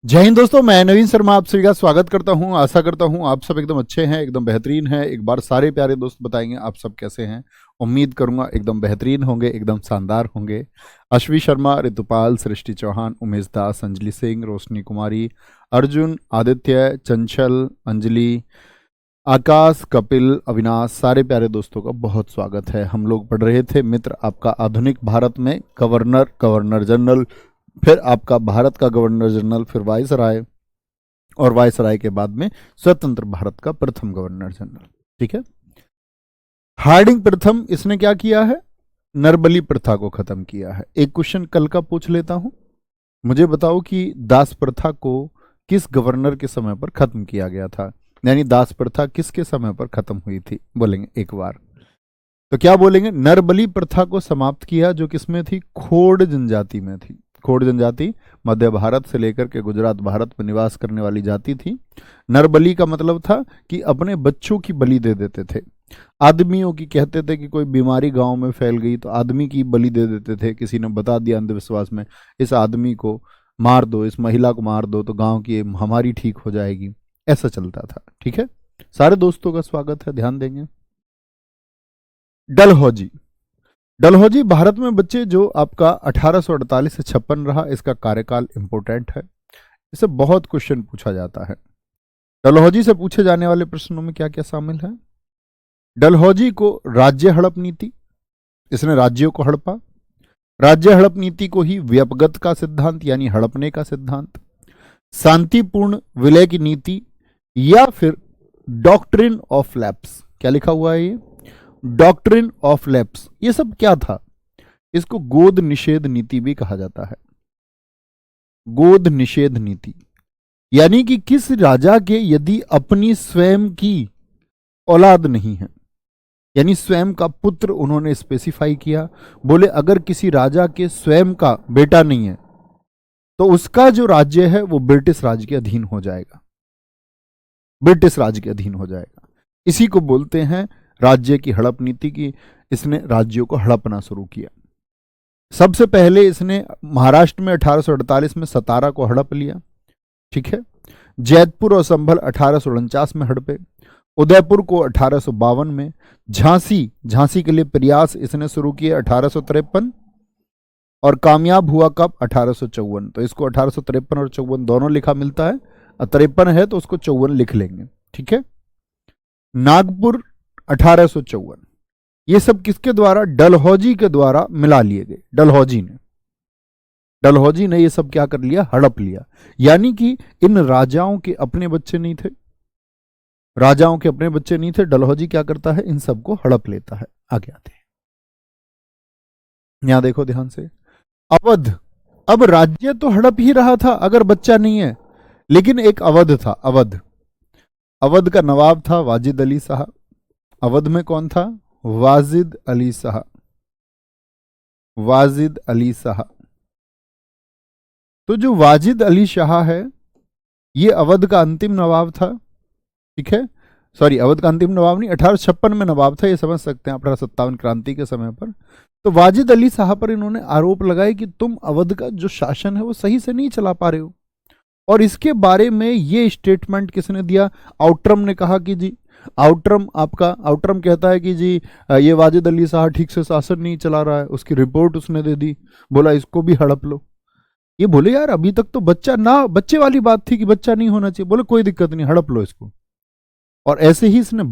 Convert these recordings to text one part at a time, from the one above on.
जय हिंद दोस्तों, मैं नवीन शर्मा आप सभी का स्वागत करता हूं। आशा करता हूं आप सब एकदम अच्छे हैं, एकदम बेहतरीन हैं। एक बार सारे प्यारे दोस्त बताएंगे आप सब कैसे हैं। उम्मीद करूंगा एकदम बेहतरीन होंगे, एकदम शानदार होंगे। अश्वी शर्मा, ऋतुपाल, सृष्टि चौहान, उमेश दास, अंजलि सिंह, रोशनी कुमारी, अर्जुन, आदित्य, चंचल, अंजलि, आकाश, कपिल, अविनाश, सारे प्यारे दोस्तों का बहुत स्वागत है। हम लोग पढ़ रहे थे मित्र आपका आधुनिक भारत में गवर्नर जनरल, फिर आपका भारत का गवर्नर जनरल, फिर वायसराय, और वायसराय के बाद में स्वतंत्र भारत का प्रथम गवर्नर जनरल। ठीक है। हार्डिंग प्रथम इसने क्या किया है? नरबली प्रथा को खत्म किया है। एक क्वेश्चन कल का पूछ लेता हूं, मुझे बताओ कि दास प्रथा को किस गवर्नर के समय पर खत्म किया गया था, यानी दास प्रथा किसके समय पर खत्म हुई थी? बोलेंगे एक बार तो क्या बोलेंगे? नरबली प्रथा को समाप्त किया, जो किसमें थी? खोड़ जनजाति में थी। खोड़ जनजाति मध्य भारत से लेकर के गुजरात भारत में निवास करने वाली जाति थी। नरबली का मतलब था कि अपने बच्चों की बलि दे देते थे। आदमियों की, कहते थे कि कोई बीमारी गांव में फैल गई तो आदमी की बलि दे देते थे। किसी ने बता दिया अंधविश्वास में, इस आदमी को मार दो, इस महिला को मार दो तो गांव की हमारी ठीक हो जाएगी। ऐसा चलता था। ठीक है। सारे दोस्तों का स्वागत है, ध्यान देंगे। डलहौजी, डलहौजी भारत में बच्चे जो आपका 1848 से 56 रहा, इसका कार्यकाल इंपोर्टेंट है। इससे बहुत क्वेश्चन पूछा जाता है। डलहौजी से पूछे जाने वाले प्रश्नों में क्या क्या शामिल है? डलहौजी को राज्य हड़प नीति, इसने राज्यों को हड़पा। राज्य हड़प नीति को ही व्यपगत का सिद्धांत यानी हड़पने का सिद्धांत, शांतिपूर्ण विलय की नीति, या फिर डॉक्ट्रिन ऑफ लैप्स। क्या लिखा हुआ है ये? Doctrine of lapse. ये सब क्या था? इसको गोद निषेध नीति भी कहा जाता है। गोद निषेध नीति यानी कि किस राजा के यदि अपनी स्वयं की औलाद नहीं है, यानी स्वयं का पुत्र उन्होंने स्पेसिफाई किया, बोले अगर किसी राजा के स्वयं का बेटा नहीं है तो उसका जो राज्य है वो ब्रिटिश राज के अधीन हो जाएगा। ब्रिटिश राज के अधीन हो जाएगा। इसी को बोलते हैं राज्य की हड़प नीति की। इसने राज्यों को हड़पना शुरू किया। सबसे पहले इसने महाराष्ट्र में 1848 में सतारा को हड़प लिया। ठीक है। जैतपुर और संभल 1849 में हड़पे। उदयपुर को 1852 में। झांसी के लिए प्रयास इसने शुरू किए 1853, और कामयाब हुआ कब? 1854। तो इसको 1853 और 54 दोनों लिखा मिलता है। 53 है तो उसको 54 लिख लेंगे। ठीक है। नागपुर 1854। ये सब किसके द्वारा? डलहौजी के द्वारा मिला लिए गए। डलहौजी ने ये सब क्या कर लिया? हड़प लिया। यानी कि इन राजाओं के अपने बच्चे नहीं थे, राजाओं के अपने बच्चे नहीं थे। डलहौजी क्या करता है? इन सबको हड़प लेता है। आगे आते हैं, यहां देखो ध्यान से। अवध, अब राज्य तो हड़प ही रहा था अगर बच्चा नहीं है, लेकिन एक अवध था। अवध का नवाब था वाजिद अली शाह। अवध में कौन था? वाजिद अली शाह। वाजिद अली शाह। तो जो वाजिद अली शाह है ये अवध का अंतिम नवाब था। ठीक है। सॉरी, अवध का अंतिम नवाब नहीं, 1856 में नवाब था, ये समझ सकते हैं 1857 क्रांति के समय पर। तो वाजिद अली शाह पर इन्होंने आरोप लगाए कि तुम अवध का जो शासन है वो सही से नहीं चला पा रहे हो। और इसके बारे में ये स्टेटमेंट किसने दिया? आउट्रम ने कहा कि जी, आउट्रम कहता है कि जी ये वाजिद अली शाह ठीक से शासन नहीं चला रहा है। उसकी रिपोर्ट उसने दे दी, बोला इसको भी हड़प लो। ये बोले यार अभी तक तो बच्चे वाली बात थी कि बच्चा नहीं होना चाहिए। बोले कोई दिक्कत नहीं, हड़प लो इसको। और ऐसे ही इसने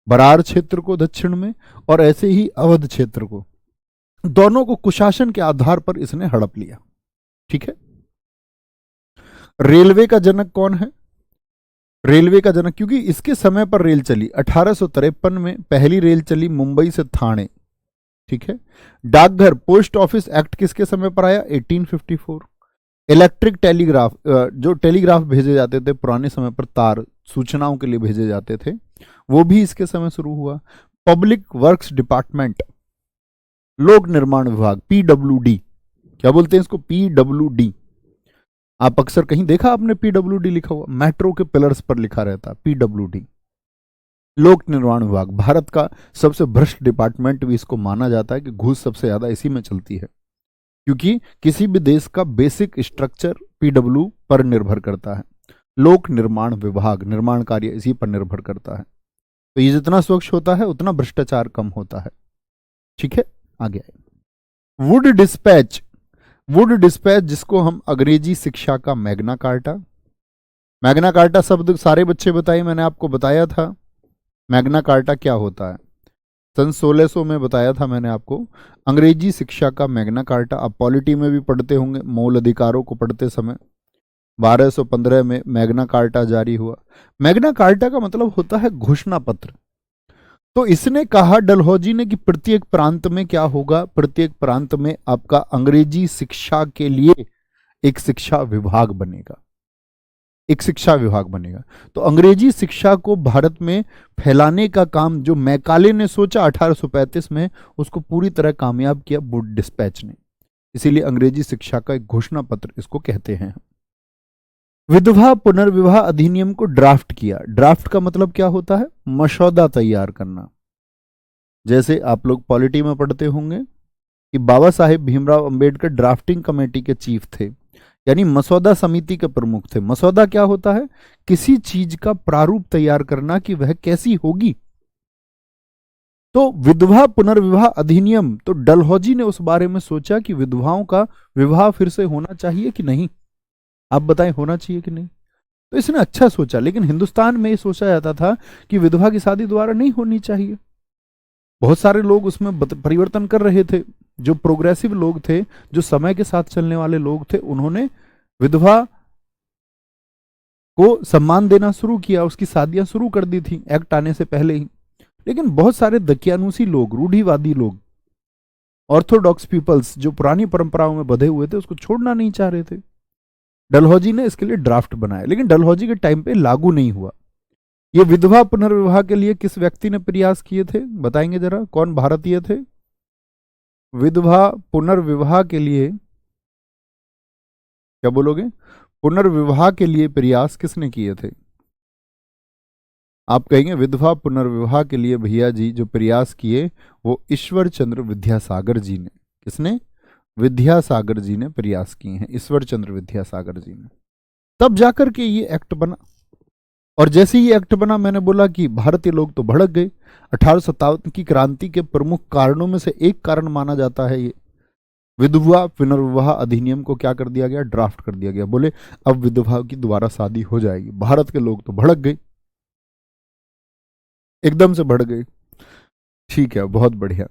बरार क्षेत्र को दक्षिण में, और ऐसे ही अवध क्षेत्र को, दोनों को कुशासन के आधार पर इसने हड़प लिया। ठीक है। रेलवे का जनक कौन है? रेलवे का जनक, क्योंकि इसके समय पर रेल चली 1853 में पहली रेल चली मुंबई से थाने। ठीक है। डाकघर, पोस्ट ऑफिस एक्ट किसके समय पर आया? 1854। इलेक्ट्रिक टेलीग्राफ, जो टेलीग्राफ भेजे जाते थे पुराने समय पर, तार सूचनाओं के लिए भेजे जाते थे, वो भी इसके समय शुरू हुआ। पब्लिक वर्क्स डिपार्टमेंट, लोक निर्माण विभाग, पीडब्ल्यूडी, क्या बोलते हैं इसको? पीडब्ल्यूडी। आप अक्सर कहीं देखा आपने पीडब्ल्यूडी लिखा हुआ? मेट्रो के पिलर्स पर लिखा रहता पीडब्ल्यूडी। लोक निर्माण विभाग, भारत का सबसे भ्रष्ट डिपार्टमेंट भी इसको माना जाता है कि घूस सबसे ज्यादा इसी में चलती है, क्योंकि किसी भी देश का बेसिक स्ट्रक्चर पीडब्ल्यू पर निर्भर करता है। लोक निर्माण विभाग, निर्माण कार्य इसी पर निर्भर करता है। तो ये जितना स्वच्छ होता है उतना भ्रष्टाचार कम होता है। ठीक है, आगे आए। वुड डिस्पैच, वुड डिस्पैच जिसको हम अंग्रेजी शिक्षा का मैग्ना कार्टा, मैग्ना कार्टा शब्द सारे बच्चे बताइए, मैंने आपको बताया था मैग्ना कार्टा क्या होता है, सन 1600 में बताया था मैंने आपको। अंग्रेजी शिक्षा का मैग्ना कार्टा, आप पॉलिटी में भी पढ़ते होंगे, मूल अधिकारों को पढ़ते समय। 1215 में मैग्ना कार्टा जारी हुआ। मैग्ना कार्टा का मतलब होता है घोषणा पत्र। तो इसने कहा डलहौजी ने कि प्रत्येक प्रांत में क्या होगा, प्रत्येक प्रांत में आपका अंग्रेजी शिक्षा के लिए एक शिक्षा विभाग बनेगा, एक शिक्षा विभाग बनेगा। तो अंग्रेजी शिक्षा को भारत में फैलाने का काम जो मैकाले ने सोचा 1835 में, उसको पूरी तरह कामयाब किया वुड डिस्पैच ने। इसीलिए अंग्रेजी शिक्षा का एक घोषणा पत्र इसको कहते हैं। विधवा पुनर्विवाह अधिनियम को ड्राफ्ट किया। ड्राफ्ट का मतलब क्या होता है, मसौदा तैयार करना। जैसे आप लोग पॉलिटी में पढ़ते होंगे कि बाबा साहेब भीमराव अंबेडकर ड्राफ्टिंग कमेटी के चीफ थे, यानी मसौदा समिति के प्रमुख थे। मसौदा क्या होता है, किसी चीज का प्रारूप तैयार करना कि वह कैसी होगी। तो विधवा पुनर्विवाह अधिनियम, तो डलहौजी ने उस बारे में सोचा कि विधवाओं का विवाह फिर से होना चाहिए कि नहीं, आप बताएं होना चाहिए कि नहीं। तो इसने अच्छा सोचा, लेकिन हिंदुस्तान में ये सोचा जाता था कि विधवा की शादी दोबारा नहीं होनी चाहिए। बहुत सारे लोग उसमें परिवर्तन कर रहे थे, जो प्रोग्रेसिव लोग थे, जो समय के साथ चलने वाले लोग थे, उन्होंने विधवा को सम्मान देना शुरू किया, उसकी शादियां शुरू कर दी थी एक्ट आने से पहले ही। लेकिन बहुत सारे दकियानुसी लोग, रूढ़िवादी लोग, ऑर्थोडॉक्स पीपल्स जो पुरानी परंपराओं में बंधे हुए थे, उसको छोड़ना नहीं चाह रहे थे। डलहौजी ने इसके लिए ड्राफ्ट बनाया, लेकिन डलहौजी के टाइम पे लागू नहीं हुआ। ये विधवा पुनर्विवाह के लिए किस व्यक्ति ने प्रयास किए थे, बताएंगे जरा, कौन भारतीय थे? विधवा पुनर्विवाह के लिए, क्या बोलोगे, पुनर्विवाह के लिए प्रयास किसने किए थे? आप कहेंगे विधवा पुनर्विवाह के लिए भैया जी जो प्रयास किए वो ईश्वर चंद्र विद्यासागर जी ने। किसने? विद्यासागर जी ने प्रयास किए हैं, ईश्वर चंद्र विद्यासागर जी ने। तब जाकर के ये एक्ट बना। और जैसे ही एक्ट बना, मैंने बोला कि भारतीय लोग तो भड़क गए। 1857 की क्रांति के प्रमुख कारणों में से एक कारण माना जाता है ये विधवा पुनर्विवाह अधिनियम को क्या कर दिया गया, ड्राफ्ट कर दिया गया। बोले अब विधवा की दोबारा शादी हो जाएगी। भारत के लोग तो भड़क गए, एकदम से भड़क गए। ठीक है, बहुत बढ़िया।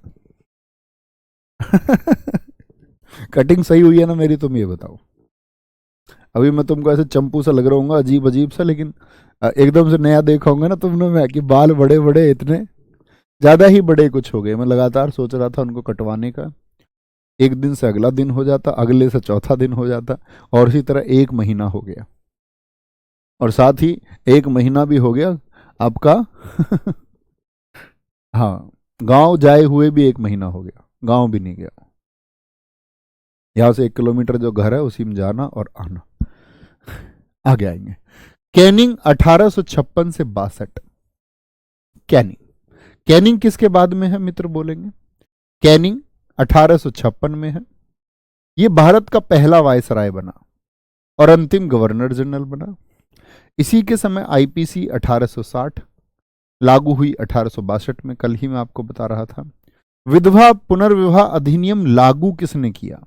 कटिंग सही हुई है ना मेरी, तुम ये बताओ। अभी मैं तुमको ऐसे चंपू सा लग रहा हूँ, अजीब अजीब सा, लेकिन एकदम से नया देखा होंगे ना तुमने मैं कि बाल बड़े बड़े, इतने ज्यादा ही बड़े कुछ हो गए। मैं लगातार सोच रहा था उनको कटवाने का, एक दिन से अगला दिन हो जाता, अगले से चौथा दिन हो जाता, और इसी तरह एक महीना हो गया, और साथ ही एक महीना भी हो गया आपका। हाँ, गांव जाए हुए भी एक महीना हो गया, गांव भी नहीं गया। यहां से 1 किलोमीटर जो घर है उसी में जाना और आना। आगे आएंगे। कैनिंग 1856 से 62। कैनिंग, कैनिंग किसके बाद में है मित्र, बोलेंगे? कैनिंग 1856 में है। ये भारत का पहला वायसराय बना और अंतिम गवर्नर जनरल बना। इसी के समय आईपीसी 1860 लागू हुई 1862 में, कल ही मैं आपको बता रहा था। विधवा पुनर्विवाह अधिनियम लागू किसने किया?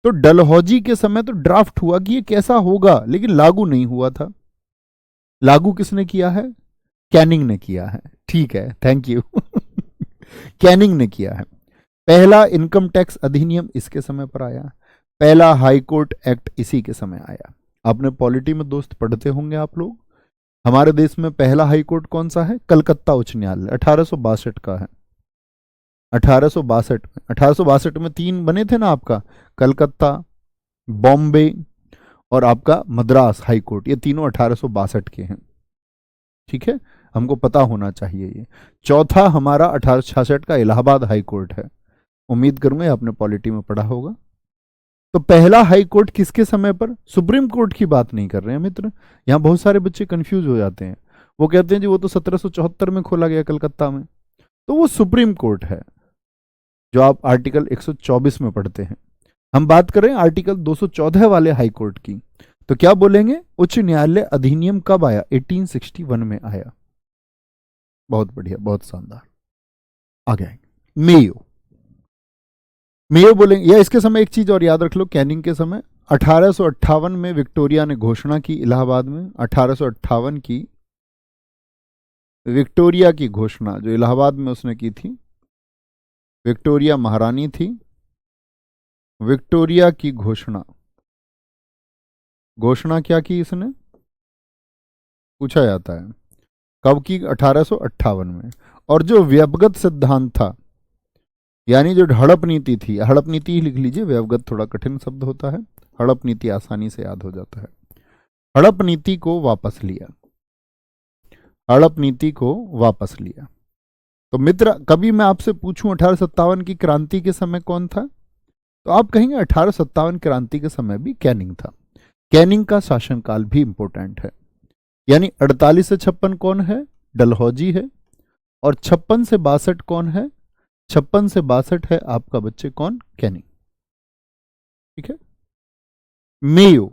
तो डलहौजी के समय तो ड्राफ्ट हुआ कि ये कैसा होगा, लेकिन लागू नहीं हुआ था। लागू किसने किया है? कैनिंग ने किया है। ठीक है, थैंक यू। कैनिंग ने किया है। पहला इनकम टैक्स अधिनियम इसके समय पर आया। पहला हाई कोर्ट एक्ट इसी के समय आया। आपने पॉलिटी में दोस्त पढ़ते होंगे आप लोग, हमारे देश में पहला हाई कोर्ट कौन सा है? कलकत्ता उच्च न्यायालय 1862 का है। 1862 में 3 बने थे ना आपका, कलकत्ता, बॉम्बे और आपका मद्रास हाई कोर्ट, ये तीनों 1862 के हैं। ठीक है, हमको पता होना चाहिए ये। चौथा हमारा 1866 का इलाहाबाद हाई कोर्ट है। उम्मीद करूंगा आपने पॉलिटी में पढ़ा होगा। तो पहला हाई कोर्ट किसके समय पर? सुप्रीम कोर्ट की बात नहीं कर रहे हैं मित्र, यहां बहुत सारे बच्चे कंफ्यूज हो जाते हैं। वो कहते हैं जी वो तो 1774 में खोला गया कलकत्ता में, तो वो सुप्रीम कोर्ट है जो आप आर्टिकल 124 में पढ़ते हैं। हम बात करें आर्टिकल 214 वाले हाई कोर्ट की, तो क्या बोलेंगे? उच्च न्यायालय अधिनियम कब आया? 1861 में आया। बहुत बढ़िया, बहुत शानदार। आगे आएंगे मेयो। मेयो बोलेंगे, या इसके समय एक चीज और याद रख लो, कैनिंग के समय 1858 में विक्टोरिया ने घोषणा की इलाहाबाद में, 1858 की विक्टोरिया की घोषणा जो इलाहाबाद में उसने की थी, विक्टोरिया महारानी थी, विक्टोरिया की घोषणा क्या की इसने? पूछा जाता है कब की? 1858 में। और जो व्यवगत सिद्धांत था, यानी जो हड़प नीति थी, हड़प नीति ही लिख लीजिए, व्यवगत थोड़ा कठिन शब्द होता है, हड़प नीति आसानी से याद हो जाता है। हड़प नीति को वापस लिया, हड़प नीति को वापस लिया। तो मित्र, कभी मैं आपसे पूछूं 1857 की क्रांति के समय कौन था, तो आप कहेंगे 1857 क्रांति के समय भी कैनिंग था। कैनिंग का शासनकाल भी इंपॉर्टेंट है। यानी 48 से 56 कौन है? डलहौजी है। और 56 से 62 कौन है? 56 से 62 है आपका बच्चे कौन? कैनिंग। ठीक है। मेयो,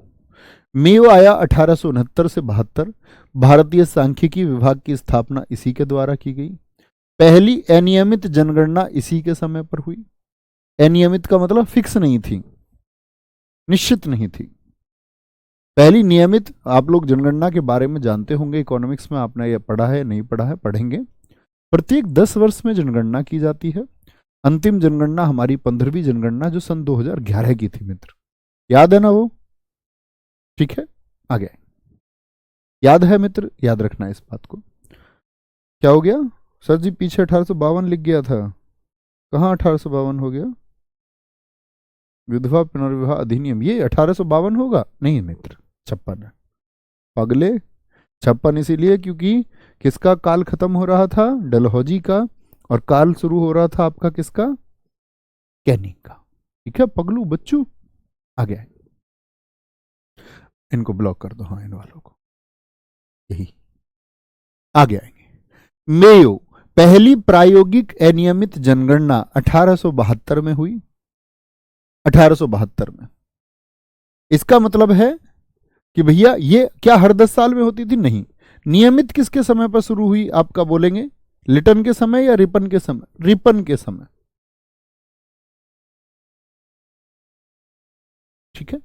मेयो आया 1869 से 72। भारतीय सांख्यिकी विभाग की स्थापना इसी के द्वारा की गई। पहली अनियमित जनगणना इसी के समय पर हुई। अनियमित का मतलब फिक्स नहीं थी, निश्चित नहीं थी। पहली नियमित, आप लोग जनगणना के बारे में जानते होंगे, इकोनॉमिक्स में आपने यह पढ़ा है, नहीं पढ़ा है, पढ़ेंगे। प्रत्येक 10 वर्ष में जनगणना की जाती है। अंतिम जनगणना हमारी 15वीं जनगणना जो सन 2011 की थी मित्र, याद है ना वो? ठीक है, आगे याद है मित्र, याद रखना इस बात को। क्या हो गया सर जी? पीछे 1852 लिख गया था, कहाँ 1852 हो गया? विधवा पुनर्विवाह अधिनियम, ये 1852 होगा? नहीं मित्र, 56 है। अगले 56 इसीलिए क्योंकि किसका काल खत्म हो रहा था? डलहौजी का। और काल शुरू हो रहा था आपका किसका? कैनिंग का। ठीक है पगलू बच्चू, आगे आए, इनको ब्लॉक कर दो, हाँ इन वालों को, यही आगे आएंगे। मेयो, पहली प्रायोगिक अनियमित जनगणना 1872 में हुई, 1872 में। इसका मतलब है कि भैया ये क्या हर 10 साल में होती थी? नहीं। नियमित किसके समय पर शुरू हुई आपका बोलेंगे? लिटन के समय या रिपन के समय? रिपन के समय। ठीक है,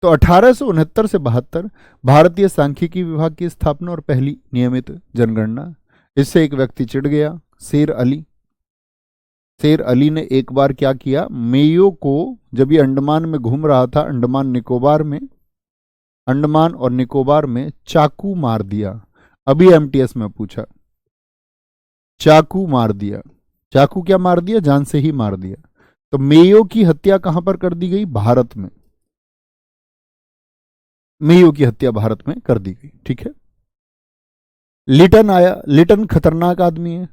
तो 1869 से 72 भारतीय सांख्यिकी विभाग की स्थापना और पहली नियमित जनगणना। इससे एक व्यक्ति चिढ़ गया, शेर अली। शेर अली ने एक बार क्या किया, मेयो को जब ये अंडमान में घूम रहा था, अंडमान और निकोबार में चाकू मार दिया। अभी एमटीएस में पूछा, चाकू मार दिया। चाकू क्या मार दिया? जान से ही मार दिया। तो मेयो की हत्या कहां पर कर दी गई? भारत में। मेयो की हत्या भारत में कर दी गई। ठीक है। लिटन आया, लिटन खतरनाक आदमी है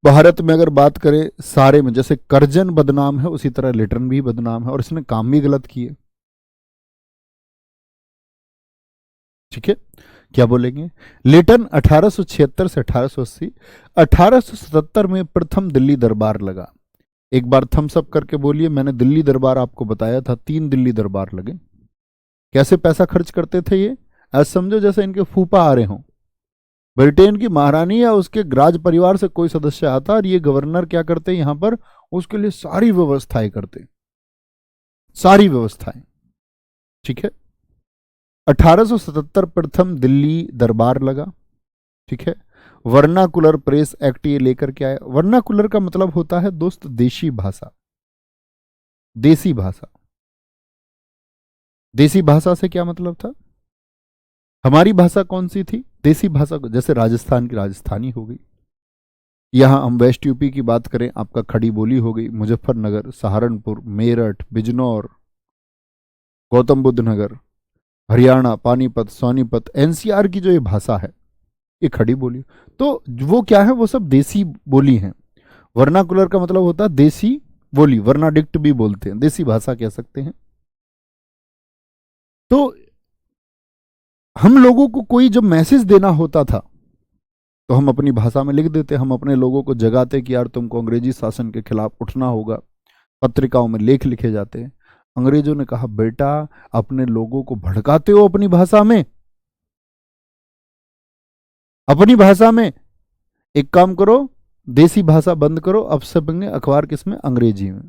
भारत में। अगर बात करें सारे में, जैसे करजन बदनाम है उसी तरह लिटन भी बदनाम है, और इसने काम भी गलत किए। ठीक है, क्या बोलेंगे? लिटन 1876 से 1880। 1877 में प्रथम दिल्ली दरबार लगा। एक बार थम्स अप करके बोलिए, मैंने दिल्ली दरबार आपको बताया था, 3 दिल्ली दरबार लगे। कैसे पैसा खर्च करते थे ये? आज समझो जैसे इनके फूफा आ रहे हों, ब्रिटेन की महारानी या उसके राज परिवार से कोई सदस्य आता और ये गवर्नर क्या करते यहां पर, उसके लिए सारी व्यवस्थाएं करते, सारी व्यवस्थाएं। ठीक है, 1877 प्रथम दिल्ली दरबार लगा। ठीक है, वर्नाकुलर प्रेस एक्ट ये लेकर के आया। वर्नाकुलर का मतलब होता है दोस्त देशी भाषा, देसी भाषा। देसी भाषा से क्या मतलब था? हमारी भाषा कौन सी थी? देसी भाषा। जैसे राजस्थान की राजस्थानी हो गई, यहां हम वेस्ट यूपी की बात करें, आपका खड़ी बोली हो गई, मुजफ्फरनगर, सहारनपुर, मेरठ, बिजनौर, गौतम बुद्ध नगर, हरियाणा, पानीपत, सोनीपत, एनसीआर की जो ये भाषा है ये खड़ी बोली। तो वो क्या है? वो सब देसी बोली हैं। वर्नाकुलर का मतलब होता है देसी बोली, वर्नाडिक्ट भी बोलते हैं, देसी भाषा कह सकते हैं। तो हम लोगों को कोई जब मैसेज देना होता था तो हम अपनी भाषा में लिख देते, हम अपने लोगों को जगाते कि यार तुमको अंग्रेजी शासन के खिलाफ उठना होगा, पत्रिकाओं में लेख लिखे जाते हैं। अंग्रेजों ने कहा बेटा अपने लोगों को भड़काते हो अपनी भाषा में, अपनी भाषा में, एक काम करो देसी भाषा बंद करो, अब छपेंगे अखबार किसमें, अंग्रेजी में।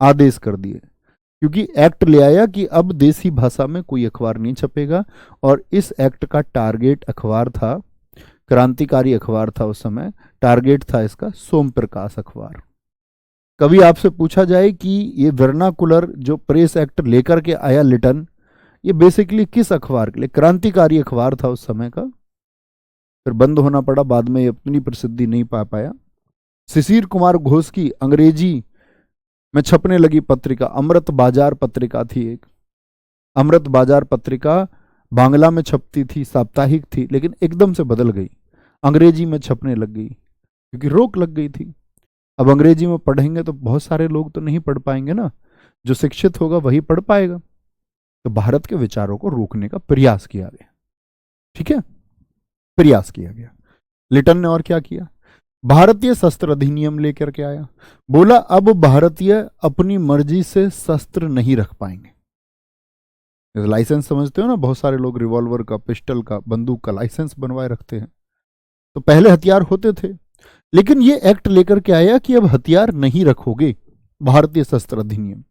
आदेश कर दिए, क्योंकि एक्ट ले आया कि अब देसी भाषा में कोई अखबार नहीं छपेगा। और इस एक्ट का टारगेट अखबार था, क्रांतिकारी अखबार था उस समय, टारगेट था इसका सोम प्रकाश अखबार। कभी आपसे पूछा जाए कि ये वर्नाकुलर जो प्रेस एक्ट लेकर के आया लिटन, ये बेसिकली किस अखबार के लिए, क्रांतिकारी अखबार था उस समय का, फिर बंद होना पड़ा, बाद में ये अपनी प्रसिद्धि नहीं पा पाया। शिशिर कुमार घोष की अंग्रेजी में छपने लगी पत्रिका अमृत बाजार पत्रिका थी एक। अमृत बाजार पत्रिका बांग्ला में छपती थी, साप्ताहिक थी, लेकिन एकदम से बदल गई, अंग्रेजी में छपने लग गई, क्योंकि रोक लग गई थी। अब अंग्रेजी में पढ़ेंगे तो बहुत सारे लोग तो नहीं पढ़ पाएंगे ना, जो शिक्षित होगा वही पढ़ पाएगा। तो भारत के विचारों को रोकने का प्रयास किया गया, ठीक है, प्रयास किया गया। लिटन ने और क्या किया, भारतीय शस्त्र अधिनियम लेकर के आया। बोला अब भारतीय अपनी मर्जी से शस्त्र नहीं रख पाएंगे। लाइसेंस समझते हो ना, बहुत सारे लोग रिवॉल्वर का, पिस्टल का, बंदूक का लाइसेंस बनवाए रखते हैं। तो पहले हथियार होते थे, लेकिन ये एक्ट लेकर के आया कि अब हथियार नहीं रखोगे। भारतीय शस्त्र अधिनियम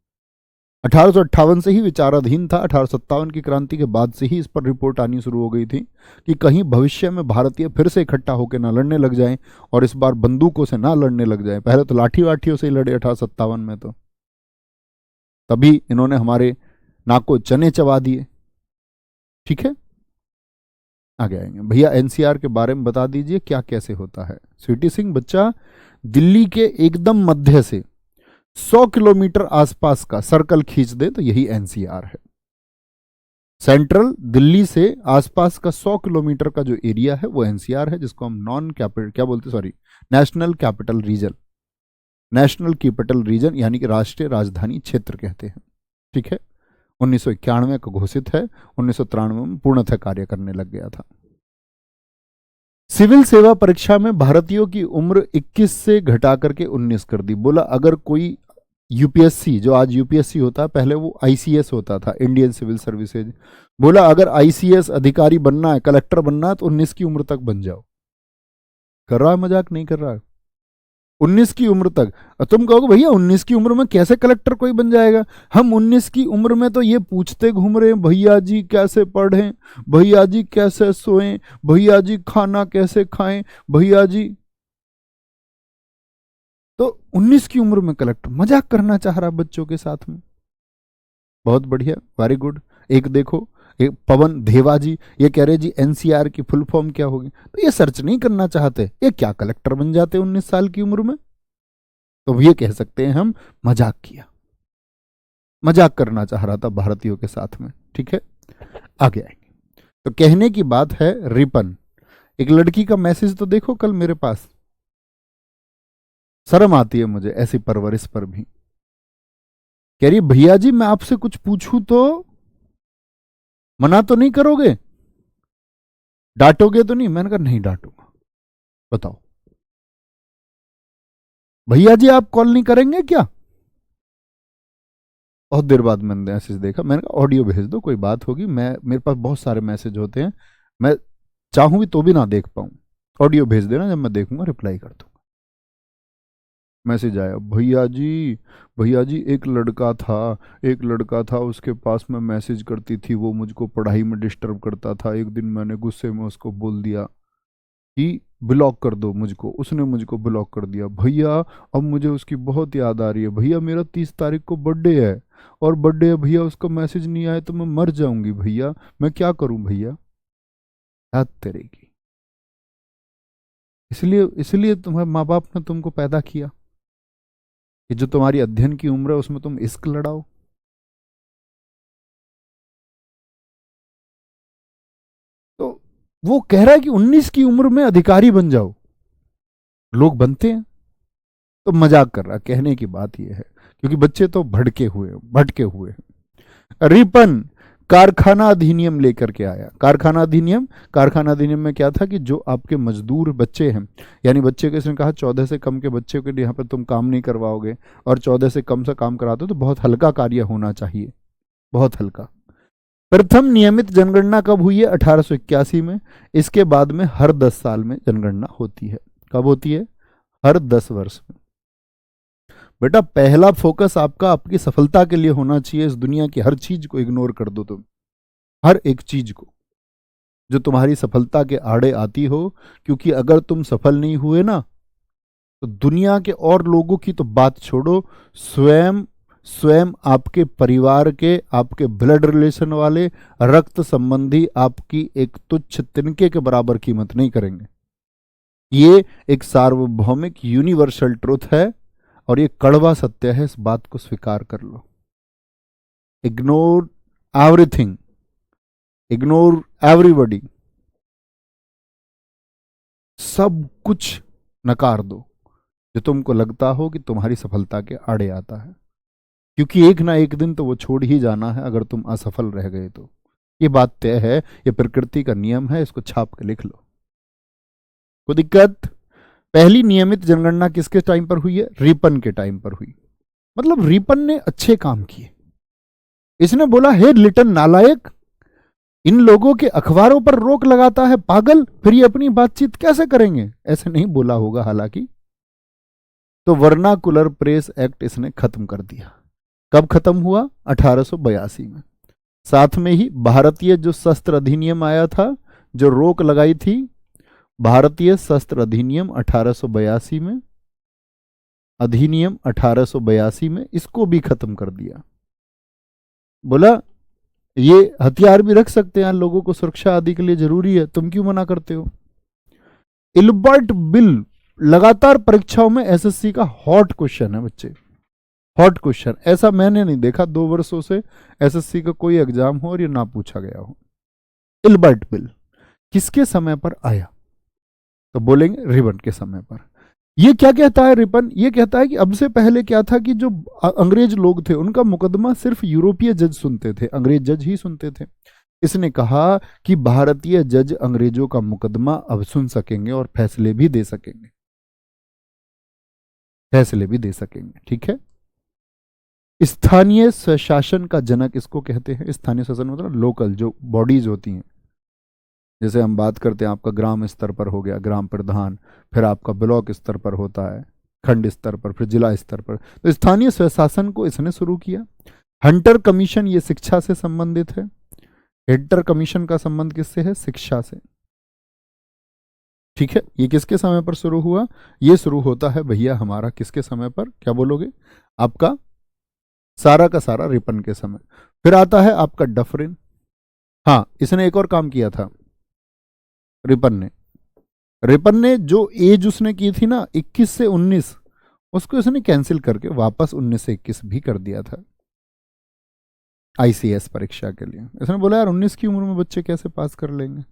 1858 से ही विचाराधीन था। 1857 की क्रांति के बाद से ही इस पर रिपोर्ट आनी शुरू हो गई थी कि कहीं भविष्य में भारतीय फिर से इकट्ठा होकर ना लड़ने लग जाएं, और इस बार बंदूकों से ना लड़ने लग जाएं। पहले तो लाठी वाठियों से ही लड़े 1857 में, तो तभी इन्होंने हमारे नाक को चने चबा दिए। ठीक है, आगे आएंगे। भैया एनसीआर के बारे में बता दीजिए क्या कैसे होता है। स्वीटी सिंह बच्चा, दिल्ली के एकदम मध्य से 100 किलोमीटर आसपास का सर्कल खींच दे तो यही एनसीआर है। सेंट्रल दिल्ली से आसपास का 100 किलोमीटर का जो एरिया है वो एनसीआर है, जिसको हम नॉन कैपिटल क्या बोलते, sorry, national capital region, national capital region यानी कि राष्ट्रीय राजधानी क्षेत्र कहते हैं। ठीक है, 1991 का घोषित है, 1993 में पूर्णतः कार्य करने लग गया था। सिविल सेवा परीक्षा में भारतीयों की उम्र 21 से घटा करके 19 कर दी। बोला अगर कोई यूपीएससी, जो आज यूपीएससी होता है, पहले वो आईसीएस होता था, इंडियन सिविल सर्विसेज, बोला अगर आईसीएस अधिकारी बनना है, कलेक्टर बनना है, तो 19 की उम्र तक बन जाओ। कर रहा है मजाक, नहीं कर रहा है, 19 की उम्र तक। तुम कहोगे भैया 19 की उम्र में कैसे कलेक्टर कोई बन जाएगा। हम 19 की उम्र में तो ये पूछते घूम रहे हैं, भैया जी कैसे पढ़ें, भैया जी कैसे सोएं, भैया जी खाना कैसे खाएं, भैया जी। तो 19 की उम्र में कलेक्टर, मजाक करना चाह रहा बच्चों के साथ में। बहुत बढ़िया, वेरी गुड। एक देखो, एक पवन धेवा जी ये कह रहे जी एनसीआर की फुल फॉर्म क्या होगी, तो ये सर्च नहीं करना चाहते, ये क्या कलेक्टर बन जाते 19 साल की उम्र में। तो ये कह सकते हैं हम मजाक किया, मजाक करना चाह रहा था भारतीयों के साथ में। ठीक है, आगे आएंगे। तो कहने की बात है रिपन, एक लड़की का मैसेज तो देखो कल मेरे पास, शर्म आती है मुझे ऐसी परवरिश पर भी। कह रही भैया जी मैं आपसे कुछ पूछूं तो मना तो नहीं करोगे, डांटोगे तो नहीं। मैंने कहा नहीं डांटूंगा, बताओ भैया जी आप कॉल नहीं करेंगे क्या। बहुत देर बाद मैंने मैसेज देखा, मैंने कहा ऑडियो भेज दो, कोई बात होगी, मैं मेरे पास बहुत सारे मैसेज होते हैं, मैं चाहूं भी तो भी ना देख पाऊं, ऑडियो भेज देना, जब मैं देखूंगा रिप्लाई कर दूंगा। मैसेज आया, भैया जी, भैया जी एक लड़का था, एक लड़का था, उसके पास मैं मैसेज करती थी, वो मुझको पढ़ाई में डिस्टर्ब करता था। एक दिन मैंने गुस्से में उसको बोल दिया कि ब्लॉक कर दो मुझको, उसने मुझको ब्लॉक कर दिया। भैया अब मुझे उसकी बहुत याद आ रही है, भैया मेरा 30 तारीख को बर्थडे है, और बर्थडे है भैया, उसका मैसेज नहीं आया तो मैं मर जाऊंगी भैया, मैं क्या करूं भैया। याद तेरेगी, इसलिए इसलिए तुम्हारे माँ बाप ने तुमको पैदा किया कि जो तुम्हारी अध्ययन की उम्र है उसमें तुम इश्क लड़ाओ। तो वो कह रहा है कि 19 की उम्र में अधिकारी बन जाओ, लोग बनते हैं। तो मजाक कर रहा, कहने की बात यह है, क्योंकि बच्चे तो भटके हुए हैं। रिपन, कारखाना अधिनियम लेकर के आया। कारखाना अधिनियम में क्या था कि जो आपके मजदूर बच्चे हैं, यानी बच्चे को इसने कहा 14 से कम के बच्चे के लिए यहाँ पर तुम काम नहीं करवाओगे, और 14 से कम से काम कराते हो तो बहुत हल्का कार्य होना चाहिए, बहुत हल्का। प्रथम नियमित जनगणना कब हुई है? 1881 में। इसके बाद में हर 10 साल में जनगणना होती है। कब होती है? हर 10 वर्ष में। बेटा पहला फोकस आपका आपकी सफलता के लिए होना चाहिए। इस दुनिया की हर चीज को इग्नोर कर दो तुम, हर एक चीज को जो तुम्हारी सफलता के आड़े आती हो, क्योंकि अगर तुम सफल नहीं हुए ना तो दुनिया के और लोगों की तो बात छोड़ो, स्वयं स्वयं आपके परिवार के, आपके ब्लड रिलेशन वाले, रक्त संबंधी आपकी एक तुच्छ तिनके के बराबर कीमत नहीं करेंगे। ये एक सार्वभौमिक यूनिवर्सल ट्रुथ है और ये कड़वा सत्य है, इस बात को स्वीकार कर लो। इग्नोर एवरीथिंग, इग्नोर एवरीबॉडी, सब कुछ नकार दो जो तुमको लगता हो कि तुम्हारी सफलता के आड़े आता है, क्योंकि एक ना एक दिन तो वो छोड़ ही जाना है अगर तुम असफल रह गए तो। ये बात तय है, ये प्रकृति का नियम है, इसको छाप के लिख लो। कोई दिक्कत? पहली नियमित जनगणना किसके टाइम पर हुई है? रिपन के टाइम पर हुई। मतलब रिपन ने अच्छे काम किए। इसने बोला, हे लिटन नालायक, इन लोगों के अखबारों पर रोक लगाता है पागल, फिर ये अपनी बातचीत कैसे करेंगे? ऐसे नहीं बोला होगा हालांकि। तो वर्नाकुलर प्रेस एक्ट इसने खत्म कर दिया। कब खत्म हुआ? 1882 में। साथ में ही भारतीय जो शस्त्र अधिनियम आया था, जो रोक लगाई थी, भारतीय शस्त्र अधिनियम 1882 में, अधिनियम 1882 में, इसको भी खत्म कर दिया। बोला ये हथियार भी रख सकते हैं, लोगों को सुरक्षा आदि के लिए जरूरी है, तुम क्यों मना करते हो? इल्बर्ट बिल लगातार परीक्षाओं में एसएससी का हॉट क्वेश्चन है बच्चे, हॉट क्वेश्चन। ऐसा मैंने नहीं देखा 2 वर्षों से एसएससी का कोई एग्जाम हो और ये ना पूछा गया हो। इल्बर्ट बिल किसके समय पर आया? तो बोलेंगे रिपन के समय पर। ये क्या कहता है रिपन? ये कहता है कि अब से पहले क्या था कि जो अंग्रेज लोग थे उनका मुकदमा सिर्फ यूरोपीय जज सुनते थे, अंग्रेज जज ही सुनते थे। इसने कहा कि भारतीय जज अंग्रेजों का मुकदमा अब सुन सकेंगे और फैसले भी दे सकेंगे, फैसले भी दे सकेंगे। ठीक है। स्थानीय स्वशासन का जनक इसको कहते हैं। स्थानीय शासन मतलब लोकल जो बॉडीज होती हैं, जैसे हम बात करते हैं आपका ग्राम स्तर पर हो गया ग्राम प्रधान, फिर आपका ब्लॉक स्तर पर होता है, खंड स्तर पर, फिर जिला स्तर पर। तो स्थानीय स्वशासन को इसने शुरू किया। हंटर कमीशन ये शिक्षा से संबंधित है। हंटर कमीशन का संबंध किससे है? शिक्षा से। ठीक है। ये किसके समय पर शुरू हुआ? ये शुरू होता है भैया हमारा किसके समय पर? क्या बोलोगे? आपका सारा का सारा रिपन के समय। फिर आता है आपका डफरिन। हाँ, इसने एक और काम किया था रिपन ने जो एज उसने की थी ना 21 से 19, उसको उसने कैंसिल करके वापस 19 से 21 भी कर दिया था आईसीएस परीक्षा के लिए। इसने बोला यार 19 की उम्र में बच्चे कैसे पास कर लेंगे,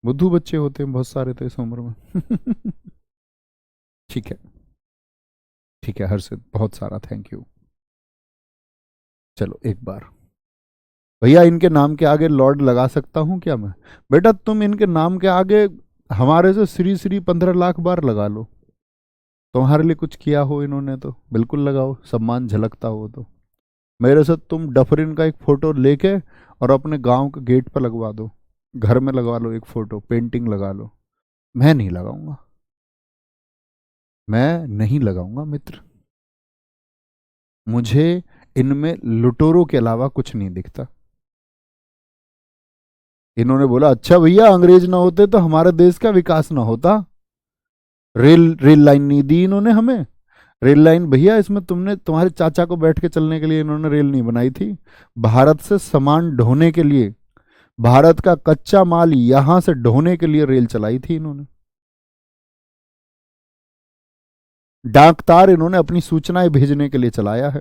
बुद्धू बच्चे होते हैं बहुत सारे तो इस उम्र में। ठीक है, ठीक है हर्षित, बहुत सारा थैंक यू। चलो एक बार भैया इनके नाम के आगे लॉर्ड लगा सकता हूं क्या मैं? बेटा तुम इनके नाम के आगे हमारे से श्री श्री 15 लाख बार लगा लो, तुम्हारे लिए कुछ किया हो इन्होंने तो बिल्कुल लगाओ, सम्मान झलकता हो तो। मेरे से तुम डफरिन का एक फोटो लेके और अपने गांव के गेट पर लगवा दो, घर में लगवा लो एक फोटो, पेंटिंग लगा लो। मैं नहीं लगाऊंगा, मैं नहीं लगाऊंगा मित्र। मुझे इनमें लुटेरों के अलावा कुछ नहीं दिखता। इन्होंने बोला अच्छा भैया अंग्रेज ना होते तो हमारे देश का विकास ना होता। रेल लाइन नहीं दी इन्होंने हमें। रेल लाइन भैया इसमें तुमने तुम्हारे चाचा को बैठ के चलने के लिए इन्होंने रेल नहीं बनाई थी, भारत से सामान ढोने के लिए, भारत का कच्चा माल यहां से ढोने के लिए रेल चलाई थी इन्होंने। डाक तार इन्होंने अपनी सूचनाएं भेजने के लिए चलाया है।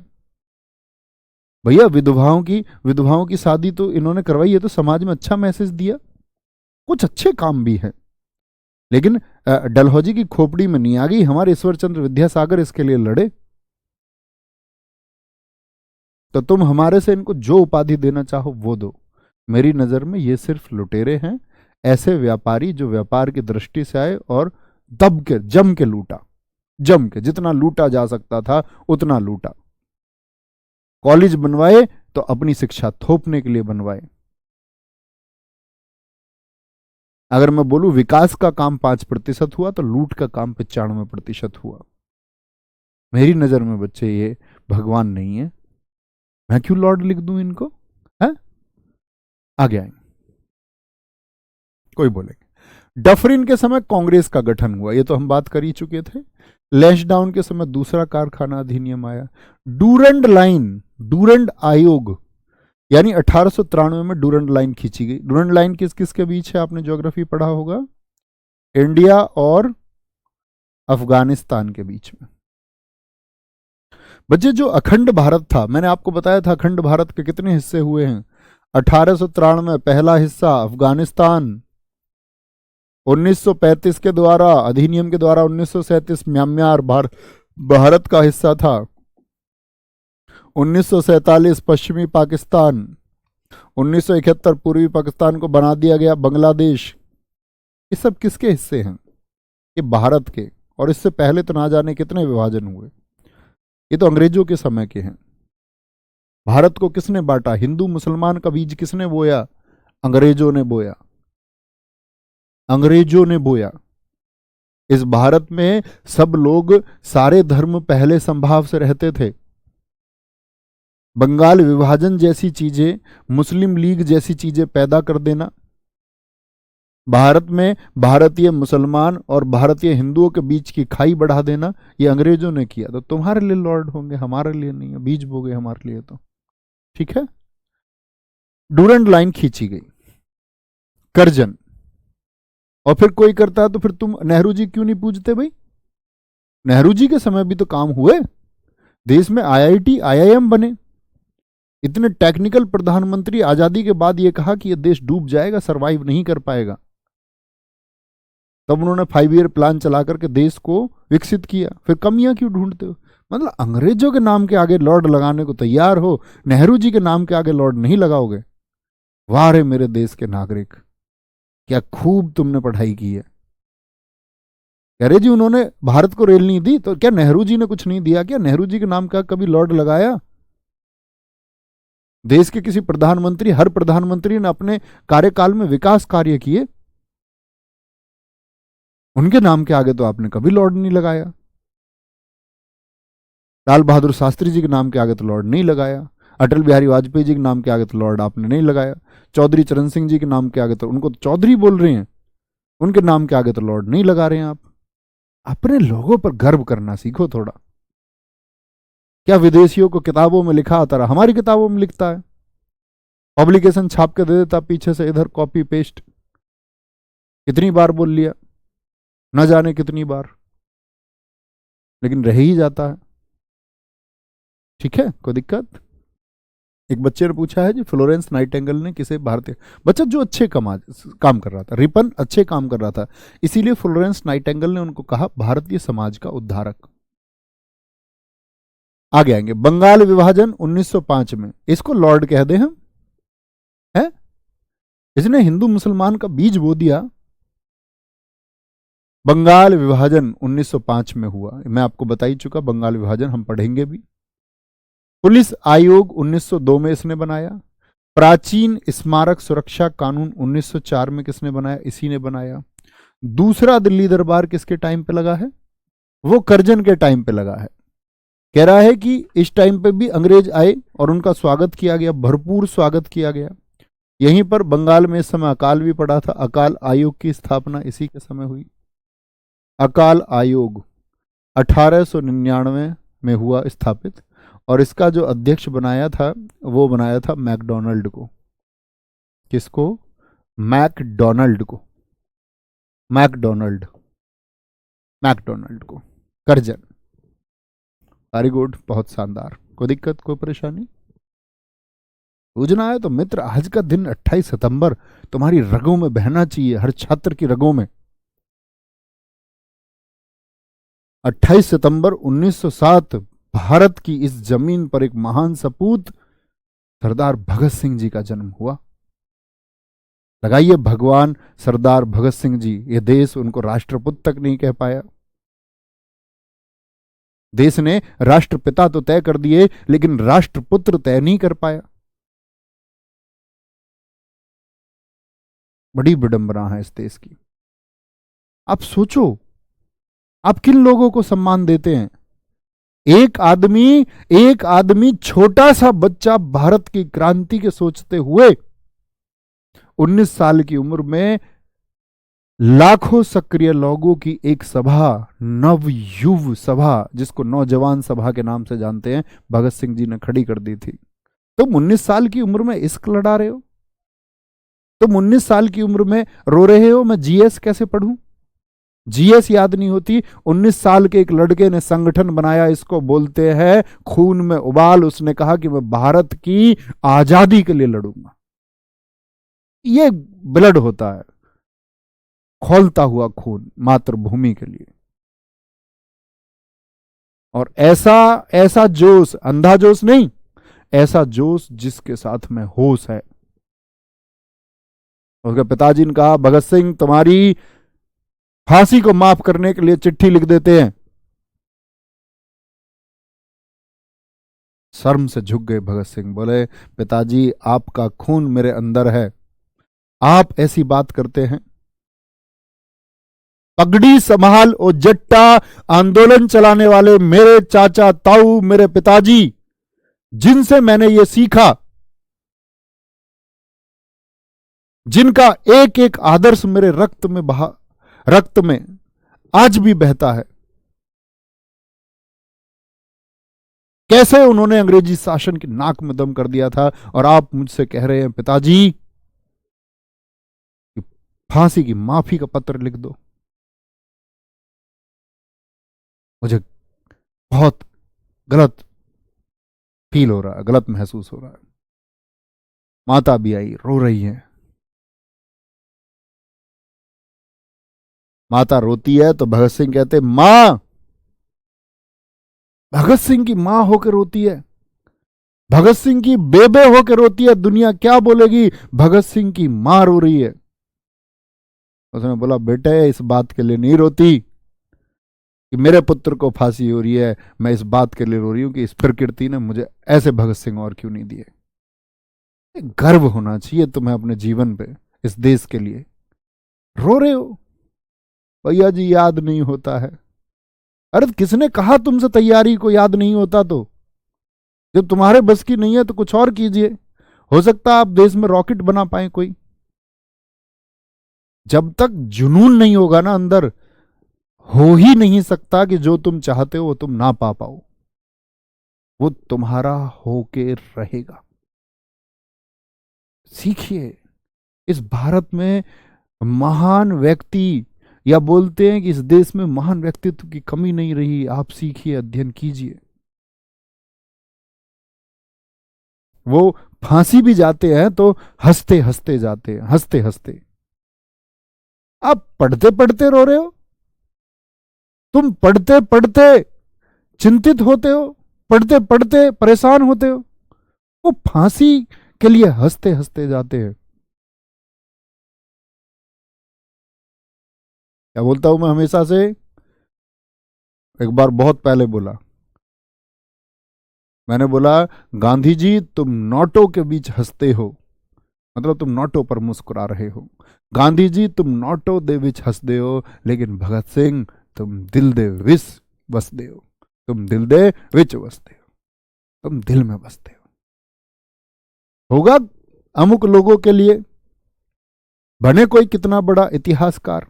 भैया विधवाओं की शादी तो इन्होंने करवाई है, तो समाज में अच्छा मैसेज दिया, कुछ अच्छे काम भी हैं। लेकिन डलहौजी की खोपड़ी में नहीं आ गई, हमारे ईश्वर चंद्र विद्यासागर इसके लिए लड़े। तो तुम हमारे से इनको जो उपाधि देना चाहो वो दो। मेरी नजर में ये सिर्फ लुटेरे हैं, ऐसे व्यापारी जो व्यापार की दृष्टि से आए और दब के जम के लूटा, जम के जितना लूटा जा सकता था उतना लूटा। कॉलेज बनवाए तो अपनी शिक्षा थोपने के लिए बनवाए। अगर मैं बोलूं विकास का काम 5% हुआ तो लूट का काम 95% हुआ। मेरी नजर में बच्चे ये भगवान नहीं है, मैं क्यों लॉर्ड लिख दूं इनको, है? आगे आएंगे, कोई बोलेंगे। डफरिन के समय कांग्रेस का गठन हुआ, ये तो हम बात कर ही चुके थे। लैशडाउन के समय दूसरा कारखाना अधिनियम आया। डूरंड लाइन, डूरंड आयोग, यानी 1893 में डूरंड लाइन खींची गई। डूरंड लाइन किस किस के बीच है, आपने ज्योग्राफी पढ़ा होगा, इंडिया और अफगानिस्तान के बीच में। बच्चे जो अखंड भारत था, मैंने आपको बताया था अखंड भारत के कितने हिस्से हुए हैं। 1893 पहला हिस्सा अफगानिस्तान, 1935 के द्वारा अधिनियम के द्वारा 1937 म्यांमार भारत का हिस्सा था। 1947 पश्चिमी पाकिस्तान, 1971 पूर्वी पाकिस्तान को बना दिया गया बांग्लादेश। ये सब किसके हिस्से हैं? ये भारत के। और इससे पहले तो ना जाने कितने विभाजन हुए, ये तो अंग्रेजों के समय के हैं। भारत को किसने बांटा? हिंदू मुसलमान का बीज किसने बोया? अंग्रेजों ने बोया, अंग्रेजों ने बोया। इस भारत में सब लोग, सारे धर्म पहले संभाव से रहते थे। बंगाल विभाजन जैसी चीजें, मुस्लिम लीग जैसी चीजें पैदा कर देना, भारत में भारतीय मुसलमान और भारतीय हिंदुओं के बीच की खाई बढ़ा देना, ये अंग्रेजों ने किया। तो तुम्हारे लिए लॉर्ड होंगे, हमारे लिए नहीं है। बीज बोगे हमारे लिए तो, ठीक है। डूरंड लाइन खींची गई, करजन। और फिर कोई करता है तो फिर तुम नेहरू जी क्यों नहीं पूछते भाई? नेहरू जी के समय भी तो काम हुए, देश में आईआईटी आईआईएम बने। इतने टेक्निकल प्रधानमंत्री, आजादी के बाद ये कहा कि ये देश डूब जाएगा, सरवाइव नहीं कर पाएगा। तब उन्होंने 5 ईयर प्लान चला करके देश को विकसित किया। फिर कमियां क्यों ढूंढते हो? मतलब अंग्रेजों के नाम के आगे लॉर्ड लगाने को तैयार हो, नेहरू जी के नाम के आगे लॉर्ड नहीं लगाओगे। वाह रे मेरे देश के नागरिक, क्या खूब तुमने पढ़ाई की है। अरे जी उन्होंने भारत को रेल नहीं दी तो क्या नेहरू जी ने कुछ नहीं दिया? क्या नेहरू जी के नाम का कभी लॉर्ड लगाया? देश के किसी प्रधानमंत्री, हर प्रधानमंत्री ने अपने कार्यकाल में विकास कार्य किए, उनके नाम के आगे तो आपने कभी लॉर्ड नहीं लगाया। लाल बहादुर शास्त्री जी के नाम के आगे तो लॉर्ड नहीं लगाया। अटल बिहारी वाजपेयी जी के नाम के आगे तो लॉर्ड आपने नहीं लगाया। चौधरी चरण सिंह जी के नाम के आगे तो, उनको तो चौधरी बोल रहे हैं, उनके नाम के आगे तो लॉर्ड नहीं लगा रहे हैं आप। अपने लोगों पर गर्व करना सीखो थोड़ा। क्या विदेशियों को किताबों में लिखा आता रहा, हमारी किताबों में लिखता है, पब्लिकेशन छाप के दे देता, पीछे से इधर कॉपी पेस्ट। कितनी बार बोल लिया, न जाने कितनी बार, लेकिन रह ही जाता है। ठीक है, कोई दिक्कत? एक बच्चे ने पूछा है जी, फ्लोरेंस नाइटिंगेल ने किसे भारतीय, बच्चा जो अच्छे काम कर रहा था, रिपन अच्छे काम कर रहा था, इसीलिए फ्लोरेंस नाइटिंगेल ने उनको कहा भारतीय समाज का उद्धारक। आगे आएंगे, बंगाल विभाजन 1905 में, इसको लॉर्ड कह दे हम, है? इसने हिंदू मुसलमान का बीज बो दिया। बंगाल विभाजन 1905 में हुआ, मैं आपको बता ही चुका, बंगाल विभाजन हम पढ़ेंगे भी। पुलिस आयोग 1902 में इसने बनाया। प्राचीन स्मारक सुरक्षा कानून 1904 में किसने बनाया? इसी ने बनाया। दूसरा दिल्ली दरबार किसके टाइम पे लगा है? वो करजन के टाइम पे लगा है। कह रहा है कि इस टाइम पे भी अंग्रेज आए और उनका स्वागत किया गया, भरपूर स्वागत किया गया। यहीं पर बंगाल में इस समय अकाल भी पड़ा था। अकाल आयोग की स्थापना इसी के समय हुई। अकाल आयोग 1899 में हुआ स्थापित, और इसका जो अध्यक्ष बनाया था वो बनाया था मैकडोनाल्ड को। किसको? मैकडोनाल्ड को, मैकडोनाल्ड, मैकडोनाल्ड को, करजन। वेरी गुड, बहुत शानदार। कोई दिक्कत, कोई परेशानी? पूछना है तो मित्र, आज का दिन 28 सितंबर तुम्हारी रगों में बहना चाहिए, हर छात्र की रगों में। 28 सितंबर 1907 भारत की इस जमीन पर एक महान सपूत सरदार भगत सिंह जी का जन्म हुआ। लगाइए भगवान सरदार भगत सिंह जी, ये देश उनको राष्ट्रपुत्र तक नहीं कह पाया। देश ने राष्ट्रपिता तो तय कर दिए, लेकिन राष्ट्रपुत्र तय नहीं कर पाया। बड़ी विडंबना है इस देश की। आप सोचो, आप किन लोगों को सम्मान देते हैं? एक आदमी छोटा सा बच्चा भारत की क्रांति के सोचते हुए 19 साल की उम्र में लाखों सक्रिय लोगों की एक सभा, नवयुव सभा, जिसको नौजवान सभा के नाम से जानते हैं, भगत सिंह जी ने खड़ी कर दी थी। तुम 19 साल की उम्र में इश्क लड़ा रहे हो? तुम 19 साल की उम्र में रो रहे हो मैं जीएस कैसे पढ़ूं? जीएस याद नहीं होती? 19 साल के एक लड़के ने संगठन बनाया, इसको बोलते हैं खून में उबाल। उसने कहा कि मैं भारत की आजादी के लिए लड़ूंगा। ये ब्लड होता है, खौलता हुआ खून मातृभूमि के लिए। और ऐसा ऐसा जोश, अंधा जोश नहीं, ऐसा जोश जिसके साथ में होश है। उसके पिताजी ने कहा, भगत सिंह तुम्हारी फांसी को माफ करने के लिए चिट्ठी लिख देते हैं। शर्म से झुक गए भगत सिंह, बोले पिताजी आपका खून मेरे अंदर है, आप ऐसी बात करते हैं? पगड़ी संभाल ओ जट्टा, आंदोलन चलाने वाले मेरे चाचा ताऊ, मेरे पिताजी, जिनसे मैंने ये सीखा, जिनका एक एक आदर्श मेरे रक्त में आज भी बहता है, कैसे उन्होंने अंग्रेजी शासन की नाक में दम कर दिया था, और आप मुझसे कह रहे हैं पिताजी फांसी की माफी का पत्र लिख दो। मुझे बहुत गलत फील हो रहा है, गलत महसूस हो रहा है। माता भी आई, रो रही है। माता रोती है तो भगत सिंह कहते मां, भगत सिंह की मां होकर रोती है, भगत सिंह की बेबे होकर रोती है, दुनिया क्या बोलेगी? भगत सिंह की मां रो रही है। उसने बोला बेटे इस बात के लिए नहीं रोती कि मेरे पुत्र को फांसी हो रही है, मैं इस बात के लिए रो रही हूं कि इस प्रकृति ने मुझे ऐसे भगत सिंह और क्यों नहीं दिए। गर्व होना चाहिए तुम्हें अपने जीवन पे, इस देश के लिए। रो रहे हो? भैया जी याद नहीं होता है। अरे किसने कहा तुमसे तैयारी को याद नहीं होता? तो जब तुम्हारे बस की नहीं है तो कुछ और कीजिए, हो सकता है आप देश में रॉकेट बना पाए कोई। जब तक जुनून नहीं होगा ना अंदर, हो ही नहीं सकता कि जो तुम चाहते हो वो तुम ना पा पाओ, वो तुम्हारा होके रहेगा। सीखिए, इस भारत में महान व्यक्ति, या बोलते हैं कि इस देश में महान व्यक्तित्व की कमी नहीं रही। आप सीखिए, अध्ययन कीजिए। वो फांसी भी जाते हैं तो हंसते हंसते जाते हैं, हंसते हंसते। आप पढ़ते पढ़ते रो रहे हो, तुम पढ़ते पढ़ते चिंतित होते हो, पढ़ते पढ़ते परेशान होते हो, वो फांसी के लिए हंसते हंसते जाते हैं। क्या बोलता हूं मैं हमेशा से? एक बार बहुत पहले बोला, मैंने बोला गांधी जी तुम नोटों के बीच हंसते हो, मतलब तुम नोटों पर मुस्कुरा रहे हो। गांधी जी तुम नोटों दे विच हंसदे हो, लेकिन भगत सिंह तुम दिल दे विच बसदे हो, तुम दिल दे विच बसते हो, तुम दिल में बसते हो। होगा अमुक लोगों के लिए, बने कोई कितना बड़ा इतिहासकार,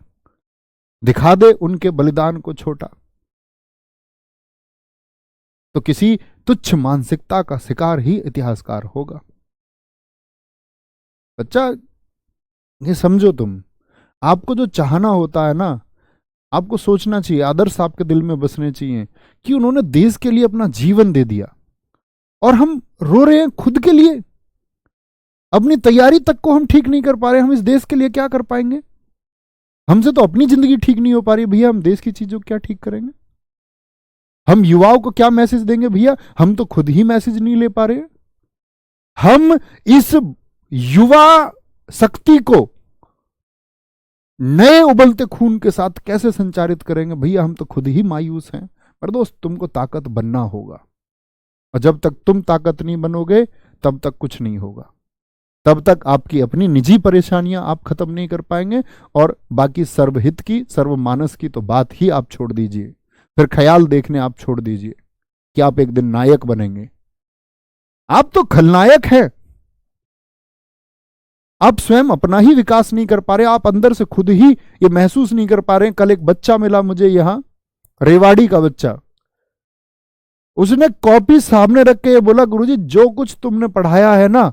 दिखा दे उनके बलिदान को छोटा, तो किसी तुच्छ मानसिकता का शिकार ही इतिहासकार होगा। बच्चा ये समझो, तुम आपको जो चाहना होता है ना, आपको सोचना चाहिए, आदर्श आपके दिल में बसने चाहिए कि उन्होंने देश के लिए अपना जीवन दे दिया, और हम रो रहे हैं खुद के लिए। अपनी तैयारी तक को हम ठीक नहीं कर पा रहे, हम इस देश के लिए क्या कर पाएंगे? हमसे तो अपनी जिंदगी ठीक नहीं हो पा रही भैया, हम देश की चीजों को क्या ठीक करेंगे? हम युवाओं को क्या मैसेज देंगे भैया? हम तो खुद ही मैसेज नहीं ले पा रहे। हम इस युवा शक्ति को नए उबलते खून के साथ कैसे संचारित करेंगे? भैया हम तो खुद ही मायूस हैं। पर दोस्त, तुमको ताकत बनना होगा, और जब तक तुम ताकत नहीं बनोगे तब तक कुछ नहीं होगा। तब तक आपकी अपनी निजी परेशानियां आप खत्म नहीं कर पाएंगे, और बाकी सर्वहित की, सर्वमानस की तो बात ही आप छोड़ दीजिए। फिर ख्याल देखने आप छोड़ दीजिए कि आप एक दिन नायक बनेंगे। आप तो खलनायक हैं। आप स्वयं अपना ही विकास नहीं कर पा रहे, आप अंदर से खुद ही ये महसूस नहीं कर पा रहे। कल एक बच्चा मिला मुझे यहां, रेवाड़ी का बच्चा, उसने कॉपी सामने रख के ये बोला, गुरुजी जो कुछ तुमने पढ़ाया है ना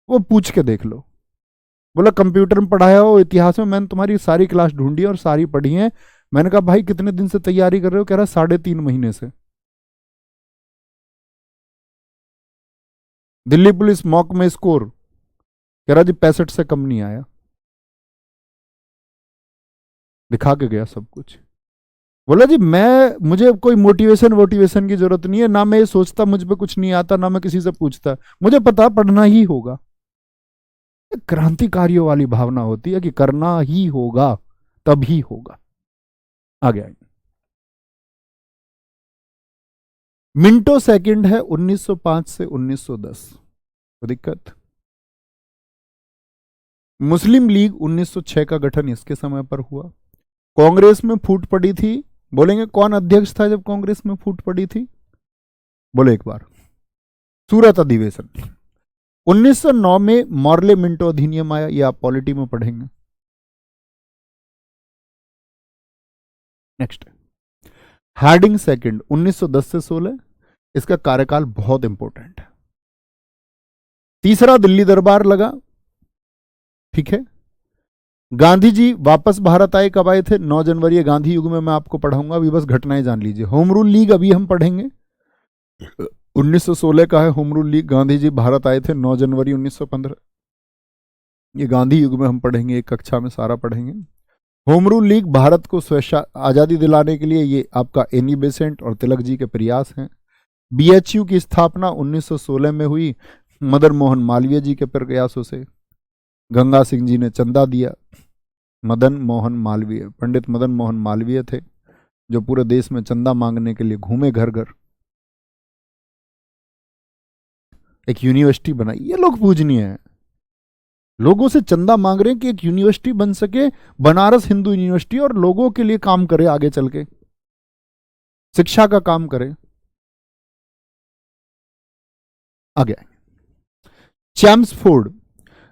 वो पूछ के देख लो। बोला कंप्यूटर में पढ़ाया हो, इतिहास में, मैंने तुम्हारी सारी क्लास ढूंढी और सारी पढ़ी है। मैंने कहा भाई कितने दिन से तैयारी कर रहे हो? कह रहा 3.5 महीने से। दिल्ली पुलिस मॉक में स्कोर, कह रहा जी 65 से कम नहीं आया। दिखा के गया सब कुछ। बोला जी मुझे कोई मोटिवेशन की जरूरत नहीं है, ना मैं ये सोचता मुझ पे कुछ नहीं आता, ना मैं किसी से पूछता, मुझे पता पढ़ना ही होगा। क्रांतिकारियों वाली भावना होती है कि करना ही होगा, तभी होगा। आगे आएंगे। मिनटों सेकंड है 1905 से 1910। तो दिक्कत, मुस्लिम लीग 1906 का गठन इसके समय पर हुआ। कांग्रेस में फूट पड़ी थी। बोलेंगे कौन अध्यक्ष था जब कांग्रेस में फूट पड़ी थी? बोले एक बार। सूरत अधिवेशन। 1909 में मॉर्ले मिंटो अधिनियम आया, ये आप पॉलिटी में पढ़ेंगे। नेक्स्ट, हार्डिंग सेकंड 1910 से 16, इसका कार्यकाल बहुत इंपॉर्टेंट है। तीसरा दिल्ली दरबार लगा, ठीक है। गांधी जी वापस भारत आए, कब आए थे? 9 जनवरी। गांधी युग में मैं आपको पढ़ाऊंगा, अभी बस घटनाएं जान लीजिए। होम रूल लीग अभी हम पढ़ेंगे, 1916 का है home rule league. Gandhi ji Bharat आए थे 9 जनवरी 1915। ये गांधी युग में हम पढ़ेंगे, एक कक्षा में सारा पढ़ेंगे। होम रूल लीग भारत को स्वेच्छा आजादी दिलाने के लिए, ये आपका एनी बेसेंट और तिलक जी के प्रयास हैं। बीएचयू की स्थापना 1916 में हुई, मदन मोहन मालवीय जी के प्रयासों से। गंगा सिंह जी ने चंदा दिया। मदन मोहन मालवीय, पंडित मदन मोहन मालवीय थे जो पूरे देश में चंदा मांगने के लिए घूमे घर घर। एक यूनिवर्सिटी बनाई। ये लोग पूजनीय हैं, लोगों से चंदा मांग रहे हैं कि एक यूनिवर्सिटी बन सके, बनारस हिंदू यूनिवर्सिटी, और लोगों के लिए काम करे, आगे चल के शिक्षा का काम करे। आगे चैम्सफोर्ड।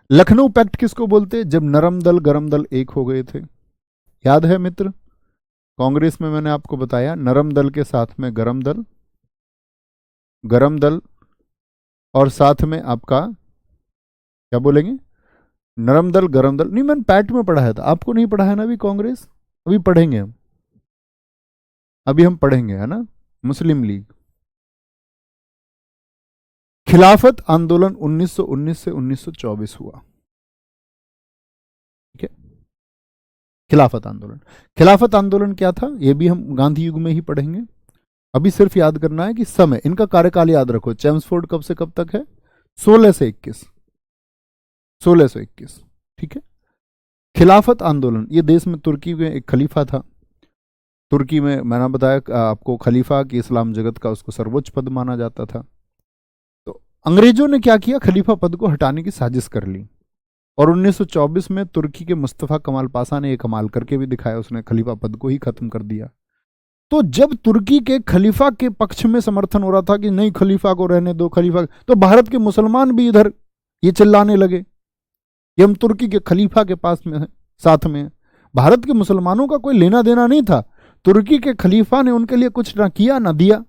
लखनऊ पैक्ट किसको बोलते हैं? जब नरम दल गरम दल एक हो गए थे, याद है मित्र? कांग्रेस में मैंने आपको बताया नरम दल के साथ में गरम दल, गरम दल और साथ में आपका क्या बोलेंगे, नरम दल गरम दल। नहीं, मैंने पैक्ट में पढ़ाया था, आपको नहीं पढ़ाया ना अभी कांग्रेस? अभी पढ़ेंगे हम, अभी हम पढ़ेंगे, है ना। मुस्लिम लीग। खिलाफत आंदोलन 1919 से 1924 हुआ, ठीक है। खिलाफत आंदोलन, खिलाफत आंदोलन क्या था ये भी हम गांधी युग में ही पढ़ेंगे। अभी सिर्फ याद करना है कि समय, इनका कार्यकाल याद रखो। चैम्सफोर्ड कब से कब तक है? 16 से 21, 16 से 21, ठीक है। खिलाफत आंदोलन, ये देश में तुर्की में एक खलीफा था। तुर्की में मैंने बताया आपको खलीफा कि इस्लाम जगत का उसको सर्वोच्च पद माना जाता था। तो अंग्रेजों ने क्या किया, खलीफा पद को हटाने की साजिश कर ली, और 1924 में तुर्की के मुस्तफा कमाल पाशा ने एक कमाल करके भी दिखाया, उसने खलीफा पद को ही खत्म कर दिया। तो जब तुर्की के खलीफा के पक्ष में समर्थन हो रहा था कि नहीं खलीफा को रहने दो, खलीफा, तो भारत के मुसलमान भी इधर ये चिल्लाने लगे कि हम तुर्की के खलीफा के पास में हैं, साथ में हैं। भारत के मुसलमानों का कोई लेना देना नहीं था, तुर्की के खलीफा ने उनके लिए कुछ ना किया ना दिया,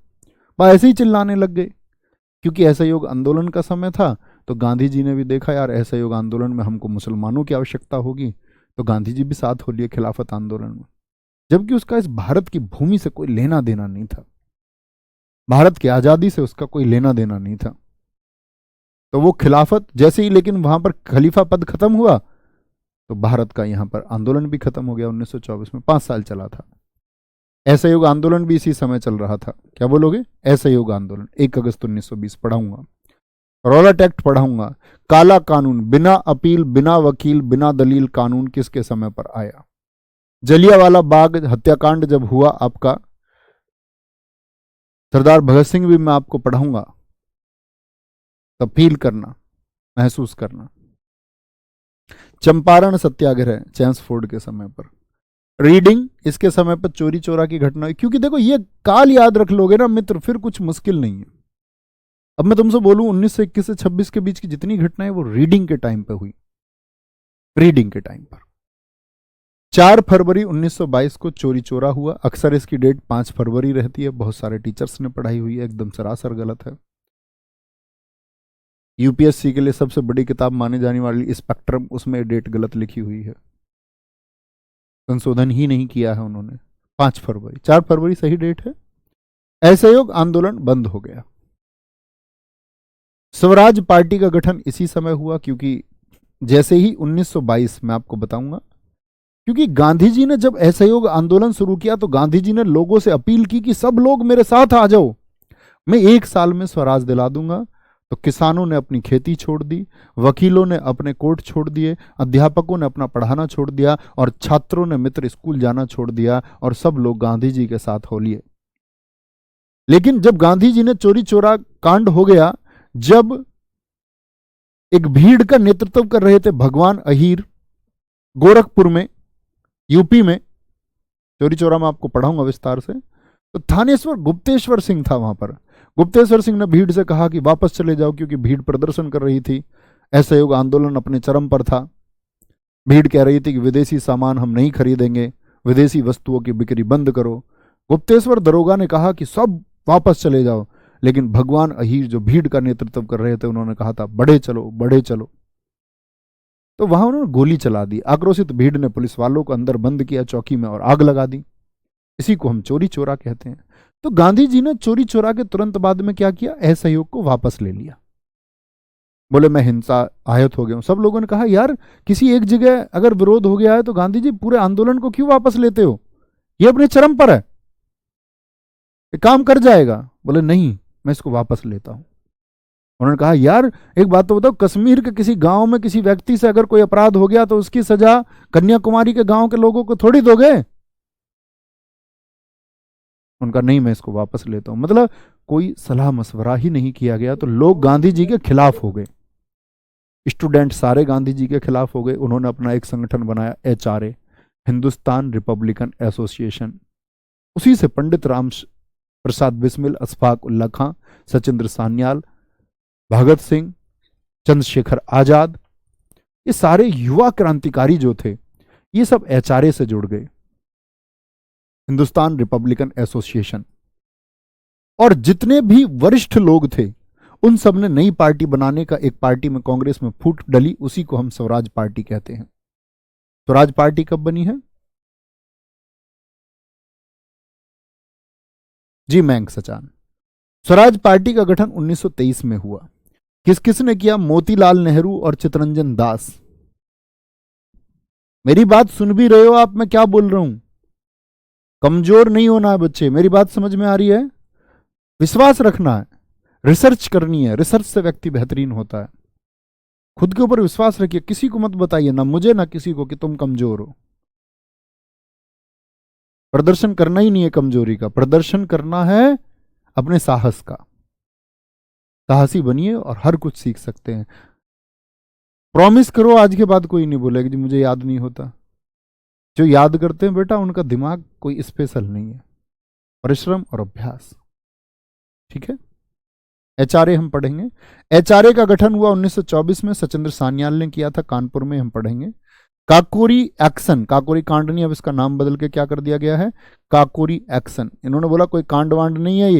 वह ऐसे ही चिल्लाने लग गए। क्योंकि असहयोग आंदोलन का समय था, तो गांधी जी ने भी देखा यार असहयोग आंदोलन में हमको मुसलमानों की आवश्यकता होगी, तो गांधी जी भी साथ हो लिए खिलाफत आंदोलन में। जबकि उसका इस भारत की भूमि से कोई लेना देना नहीं था, भारत की आजादी से उसका कोई लेना देना नहीं था। तो वो खिलाफत जैसे ही, लेकिन वहां पर खलीफा पद खत्म हुआ तो भारत का यहां पर आंदोलन भी खत्म हो गया। 1924 में 5 साल चला था। असहयोग आंदोलन भी इसी समय चल रहा था। क्या बोलोगे? असहयोग आंदोलन 1 अगस्त 1920 पढ़ाऊंगा। रॉलेट एक्ट पढ़ाऊंगा। काला कानून, बिना अपील, बिना वकील, बिना दलील कानून किसके समय पर आया? जलियांवाला बाग हत्याकांड जब हुआ आपका, सरदार भगत सिंह भी मैं आपको पढ़ाऊंगा, तब फील करना, महसूस करना। चंपारण सत्याग्रह चैम्सफोर्ड के समय पर। रीडिंग, इसके समय पर चोरी चोरा की घटना हुई। क्योंकि देखो ये काल याद रख लोगे ना मित्र, फिर कुछ मुश्किल नहीं है। अब मैं तुमसे बोलूं 1921 से 26 के बीच की जितनी घटनाएं वो रीडिंग के टाइम पे हुई, रीडिंग के टाइम पर। 4 फरवरी 1922 को चोरी चोरा हुआ। अक्सर इसकी डेट 5 फरवरी रहती है, बहुत सारे टीचर्स ने पढ़ाई हुई है, एकदम सरासर गलत है। यूपीएससी के लिए सबसे बड़ी किताब माने जाने वाली स्पेक्ट्रम, उसमें डेट गलत लिखी हुई है, संशोधन ही नहीं किया है उन्होंने। 5 फरवरी, 4 फरवरी सही डेट है। असहयोग आंदोलन बंद हो गया। स्वराज पार्टी का गठन इसी समय हुआ, क्योंकि जैसे ही 1922 में आपको बताऊंगा, क्योंकि गांधी जी ने जब असहयोग आंदोलन शुरू किया तो गांधी जी ने लोगों से अपील की कि सब लोग मेरे साथ आ जाओ, मैं 1 साल में स्वराज दिला दूंगा। तो किसानों ने अपनी खेती छोड़ दी, वकीलों ने अपने कोर्ट छोड़ दिए, अध्यापकों ने अपना पढ़ाना छोड़ दिया और छात्रों ने मित्र स्कूल जाना छोड़ दिया और सब लोग गांधी जी के साथ हो लिए। लेकिन जब गांधी जी ने चोरी चोरा कांड हो गया, जब एक भीड़ का नेतृत्व कर रहे थे भगवान अहीर गोरखपुर में, यूपी में, चोरी चोरा में आपको पढ़ाऊंगा विस्तार से, तो थानेश्वर गुप्तेश्वर सिंह था वहां पर। गुप्तेश्वर सिंह ने भीड़ से कहा कि वापस चले जाओ, क्योंकि भीड़ प्रदर्शन कर रही थी, असहयोग आंदोलन अपने चरम पर था। भीड़ कह रही थी कि विदेशी सामान हम नहीं खरीदेंगे, विदेशी वस्तुओं की बिक्री बंद करो। गुप्तेश्वर दरोगा ने कहा कि सब वापस चले जाओ, लेकिन भगवान अहीर जो भीड़ का नेतृत्व कर रहे थे, उन्होंने कहा था बढ़े चलो, बढ़े चलो। तो वहां उन्होंने गोली चला दी। आक्रोशित भीड़ ने पुलिस वालों को अंदर बंद किया चौकी में और आग लगा दी। इसी को हम चोरी चोरा कहते हैं। तो गांधी जी ने चोरी चोरा के तुरंत बाद में क्या किया? असहयोग को वापस ले लिया। बोले मैं हिंसा आहत हो गया हूं। सब लोगों ने कहा यार किसी एक जगह अगर विरोध हो गया है तो गांधी जी पूरे आंदोलन को क्यों वापस लेते हो, ये अपने चरम पर है, ये काम कर जाएगा। बोले नहीं, मैं इसको वापस लेता हूं। उन्होंने कहा यार एक बात तो बताओ, कश्मीर के किसी गांव में किसी व्यक्ति से अगर कोई अपराध हो गया तो उसकी सजा कन्याकुमारी के गांव के लोगों को थोड़ी दोगे। उनका नहीं, मैं इसको वापस लेता हूं। मतलब कोई सलाह मशवरा ही नहीं किया गया, तो लोग गांधी जी के खिलाफ हो गए। स्टूडेंट सारे गांधी जी के खिलाफ हो गए। उन्होंने अपना एक संगठन बनाया, HRA, हिंदुस्तान रिपब्लिकन एसोसिएशन। उसी से पंडित राम प्रसाद बिस्मिल, अशफाक उल्ला खां, सचिंद्र सान्याल, भगत सिंह, चंद्रशेखर आजाद, ये सारे युवा क्रांतिकारी जो थे, ये सब HRA से जुड़ गए, हिंदुस्तान रिपब्लिकन एसोसिएशन। और जितने भी वरिष्ठ लोग थे उन सब ने नई पार्टी बनाने का, एक पार्टी में कांग्रेस में फूट डली, उसी को हम स्वराज पार्टी कहते हैं। स्वराज पार्टी कब बनी है? जी मैंग सचान। स्वराज पार्टी का गठन 1923 में हुआ। किस किस ने किया? मोतीलाल नेहरू और चित्तरंजन दास। मेरी बात सुन भी रहे हो आप, मैं क्या बोल रहा हूं? कमजोर नहीं होना है बच्चे, मेरी बात समझ में आ रही है? विश्वास रखना है, रिसर्च करनी है, रिसर्च से व्यक्ति बेहतरीन होता है। खुद के ऊपर विश्वास रखिए, किसी को मत बताइए, ना मुझे ना किसी को, कि तुम कमजोर हो। प्रदर्शन करना ही नहीं है कमजोरी का, प्रदर्शन करना है अपने साहस का। साहसी बनिए और हर कुछ सीख सकते हैं। प्रॉमिस करो आज के बाद कोई नहीं बोलेगा जी मुझे याद नहीं होता। जो याद करते हैं बेटा, उनका दिमाग कोई स्पेशल नहीं है, परिश्रम और अभ्यास। ठीक है। HRA हम पढ़ेंगे। HRA का गठन हुआ 1924 में, सचिंद्र सान्याल ने किया था, कानपुर में, हम पढ़ेंगे। काकोरी एक्शन, काकोरी कांड नहीं, अब इसका नाम बदल के क्या कर दिया गया है? काकोरी एक्शन। इन्होंने बोला कोई कांड वांड नहीं है,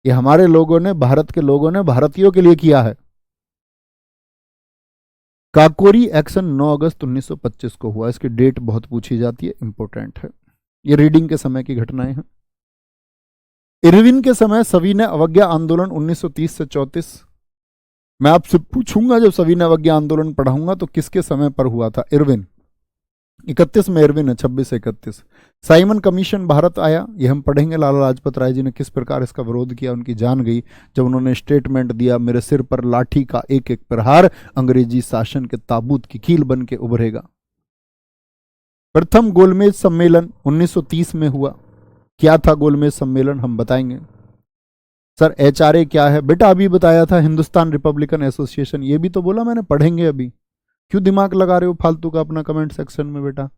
ये हमारे लोगों ने, भारत के लोगों ने भारतीयों के लिए किया है। काकोरी एक्शन 9 अगस्त 1925 को हुआ। इसकी डेट बहुत पूछी जाती है, इंपॉर्टेंट है। ये रीडिंग के समय की घटनाएं हैं। इरविन के समय सविनय अवज्ञा आंदोलन 1930 से 34। मैं आपसे पूछूंगा जब सविनय अवज्ञा आंदोलन पढ़ाऊंगा तो किसके समय पर हुआ था? इरविन। 31 में एरविन है, 26 से 31। साइमन कमीशन भारत आया, ये हम पढ़ेंगे। लाला लाजपत राय जी ने किस प्रकार इसका विरोध किया, उनकी जान गई जब उन्होंने स्टेटमेंट दिया, मेरे सिर पर लाठी का एक एक प्रहार अंग्रेजी शासन के ताबूत की कील बन के उभरेगा। प्रथम गोलमेज सम्मेलन 1930 में हुआ। क्या था गोलमेज सम्मेलन, हम बताएंगे। सर HRA क्या है बेटा, अभी बताया था, हिंदुस्तान रिपब्लिकन एसोसिएशन। ये भी तो बोला मैंने, पढ़ेंगे अभी। क्यों दिमाग लगा रहे हो फालतू का अपना कमेंट सेक्शन में बेटा?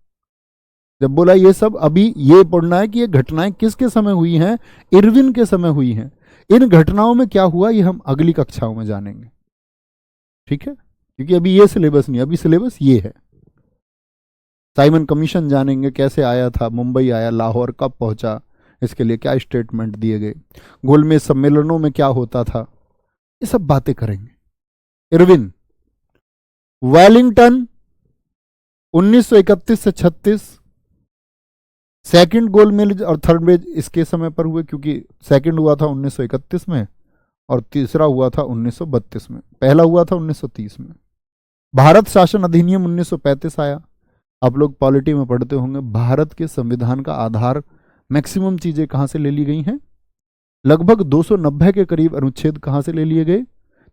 जब बोला ये सब, अभी ये पढ़ना है कि ये घटनाएं किसके समय हुई हैं, इरविन के समय हुई हैं। इन घटनाओं में क्या हुआ ये हम अगली कक्षाओं में जानेंगे, ठीक है? क्योंकि अभी ये सिलेबस नहीं, अभी सिलेबस ये है। साइमन कमीशन जानेंगे, कैसे आया था, मुंबई आया, लाहौर कब पहुंचा, इसके लिए क्या स्टेटमेंट दिए गए, गोलमेज सम्मेलनों में क्या होता था, ये सब बातें करेंगे। इरविन, वेलिंगटन 1931 से 36, सेकंड गोलमेज और थर्ड मेज इसके समय पर हुए, क्योंकि सेकंड हुआ था 1931 में और तीसरा हुआ था 1932 में, पहला हुआ था 1930 में। भारत शासन अधिनियम 1935 आया। आप लोग पॉलिटी में पढ़ते होंगे, भारत के संविधान का आधार मैक्सिमम चीजें कहां से ले ली गई हैं, लगभग 290 के करीब अनुच्छेद कहां से ले लिए गए,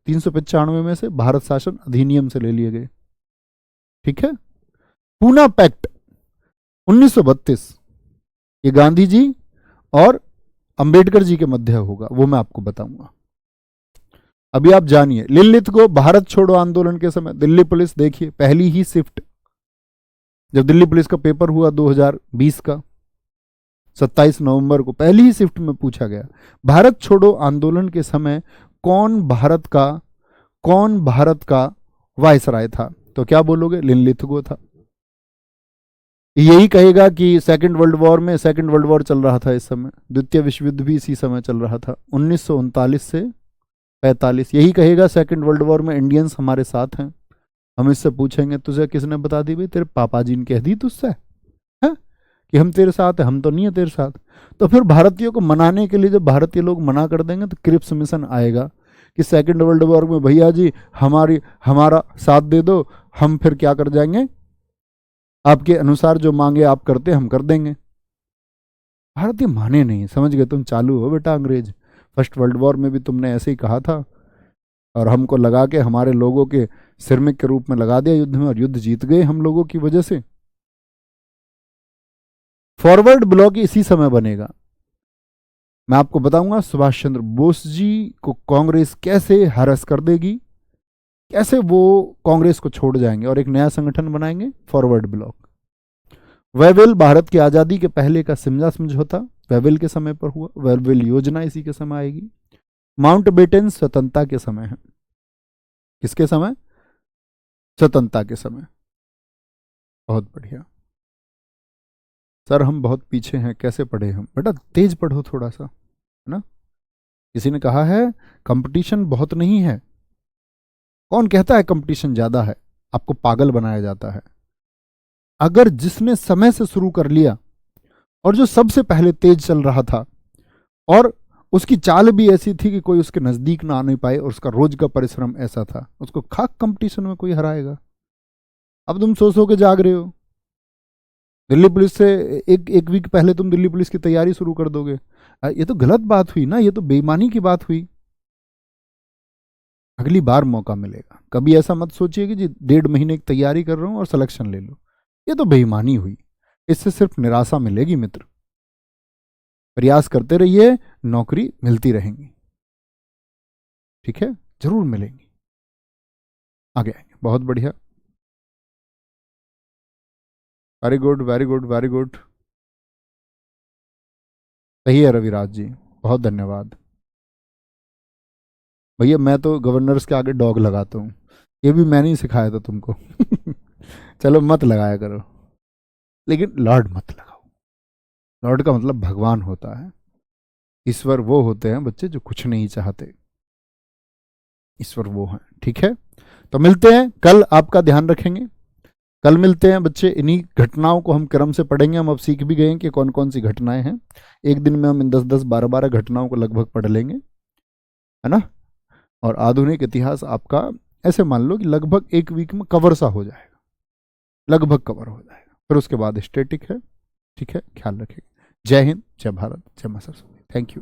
395 में से भारत शासन अधिनियम से ले लिए गए, ठीक है? पूना पैक्ट 1932, ये गांधी जी और अंबेडकर जी के मध्य होगा, वो मैं आपको बताऊंगा। अभी आप जानिए, लिलितगो भारत छोड़ो आंदोलन के समय दिल्ली पुलिस, देखिए पहली ही शिफ्ट, जब दिल्ली पुलिस का पेपर हुआ 2020 का 27 नवंबर को, पहली ही शिफ्ट में पूछा गया, भारत छोड़ो आंदोलन के समय कौन भारत का वायसराय था? तो क्या बोलोगे? लिनलिथगो था। यही कहेगा कि सेकंड वर्ल्ड वॉर चल रहा था इस समय, द्वितीय विश्व युद्ध भी इसी समय चल रहा था, 1939 से 45। यही कहेगा सेकंड वर्ल्ड वॉर में इंडियंस हमारे साथ हैं। हम इससे पूछेंगे तुझे किसने बता दी? भाई तेरे पापा जी ने कह दी तुझसे है कि हम तेरे साथ हैं, हम तो नहीं है तेरे साथ। तो फिर भारतीयों को मनाने के लिए जब भारतीय लोग मना कर देंगे तो क्रिप्स मिशन आएगा कि सेकंड वर्ल्ड वॉर में भैया जी हमारा साथ दे दो, हम फिर क्या कर जाएंगे, आपके अनुसार जो मांगे आप करते हम कर देंगे। भारतीय माने नहीं, समझ गए? तुम चालू हो बेटा अंग्रेज। फर्स्ट वर्ल्ड वॉर में भी तुमने ऐसे ही कहा था और हमको लगा के हमारे लोगों के सिरमिक के रूप में लगा दिया युद्ध में, और युद्ध जीत गए हम लोगों की वजह से। फॉरवर्ड ब्लॉक इसी समय बनेगा। मैं आपको बताऊंगा सुभाष चंद्र बोस जी को कांग्रेस कैसे हरस कर देगी, कैसे वो कांग्रेस को छोड़ जाएंगे और एक नया संगठन बनाएंगे, फॉरवर्ड ब्लॉक। वेविल भारत की आजादी के पहले का सिमला समझौता वेविल के समय पर हुआ, वेविल योजना इसी के समय आएगी। माउंटबेटन स्वतंत्रता के समय है। किसके समय? स्वतंत्रता के समय। बहुत बढ़िया सर, हम बहुत पीछे हैं, कैसे पढ़े हम? बेटा तेज पढ़ो थोड़ा सा, है ना? किसी ने कहा है कंपटीशन बहुत नहीं है। कौन कहता है कंपटीशन ज्यादा है? आपको पागल बनाया जाता है। अगर जिसने समय से शुरू कर लिया और जो सबसे पहले तेज चल रहा था और उसकी चाल भी ऐसी थी कि कोई उसके नजदीक ना आने पाए और उसका रोज का परिश्रम ऐसा था, उसको खाक कंपटीशन में कोई हराएगा? अब तुम सो के जाग रहे हो, दिल्ली पुलिस से एक वीक पहले तुम दिल्ली पुलिस की तैयारी शुरू कर दोगे। ये तो गलत बात हुई ना, ये तो बेईमानी की बात हुई। अगली बार मौका मिलेगा, कभी ऐसा मत सोचिए कि जी 1.5 महीने की तैयारी कर रहा हूं और सिलेक्शन ले लो, ये तो बेईमानी हुई। इससे सिर्फ निराशा मिलेगी मित्र। प्रयास करते रहिए, नौकरी मिलती रहेंगी, ठीक है? जरूर मिलेंगी, आगे आएंगे। बहुत बढ़िया, very good very good very good, सही है रविराज जी, बहुत धन्यवाद। भैया मैं तो गवर्नर्स के आगे डॉग लगाता हूँ, ये भी मैंने ही सिखाया था तुमको। चलो मत लगाया करो, लेकिन लॉर्ड मत लगाओ। लॉर्ड का मतलब भगवान होता है, ईश्वर वो होते हैं बच्चे जो कुछ नहीं चाहते, ईश्वर वो हैं, ठीक है? तो मिलते हैं कल, आपका ध्यान रखेंगे। कल मिलते हैं बच्चे, इन्हीं घटनाओं को हम क्रम से पढ़ेंगे। हम अब सीख भी गए हैं कि कौन कौन सी घटनाएं हैं। एक दिन में हम इन 10-10 12-12 घटनाओं को लगभग पढ़ लेंगे, है ना? और आधुनिक इतिहास आपका ऐसे मान लो कि लगभग एक वीक में कवर सा हो जाएगा, लगभग कवर हो जाएगा। फिर उसके बाद स्टैटिक है। ठीक है, ख्याल रखिएगा। जय हिंद, जय भारत, जय मां सरस्वती। Thank you.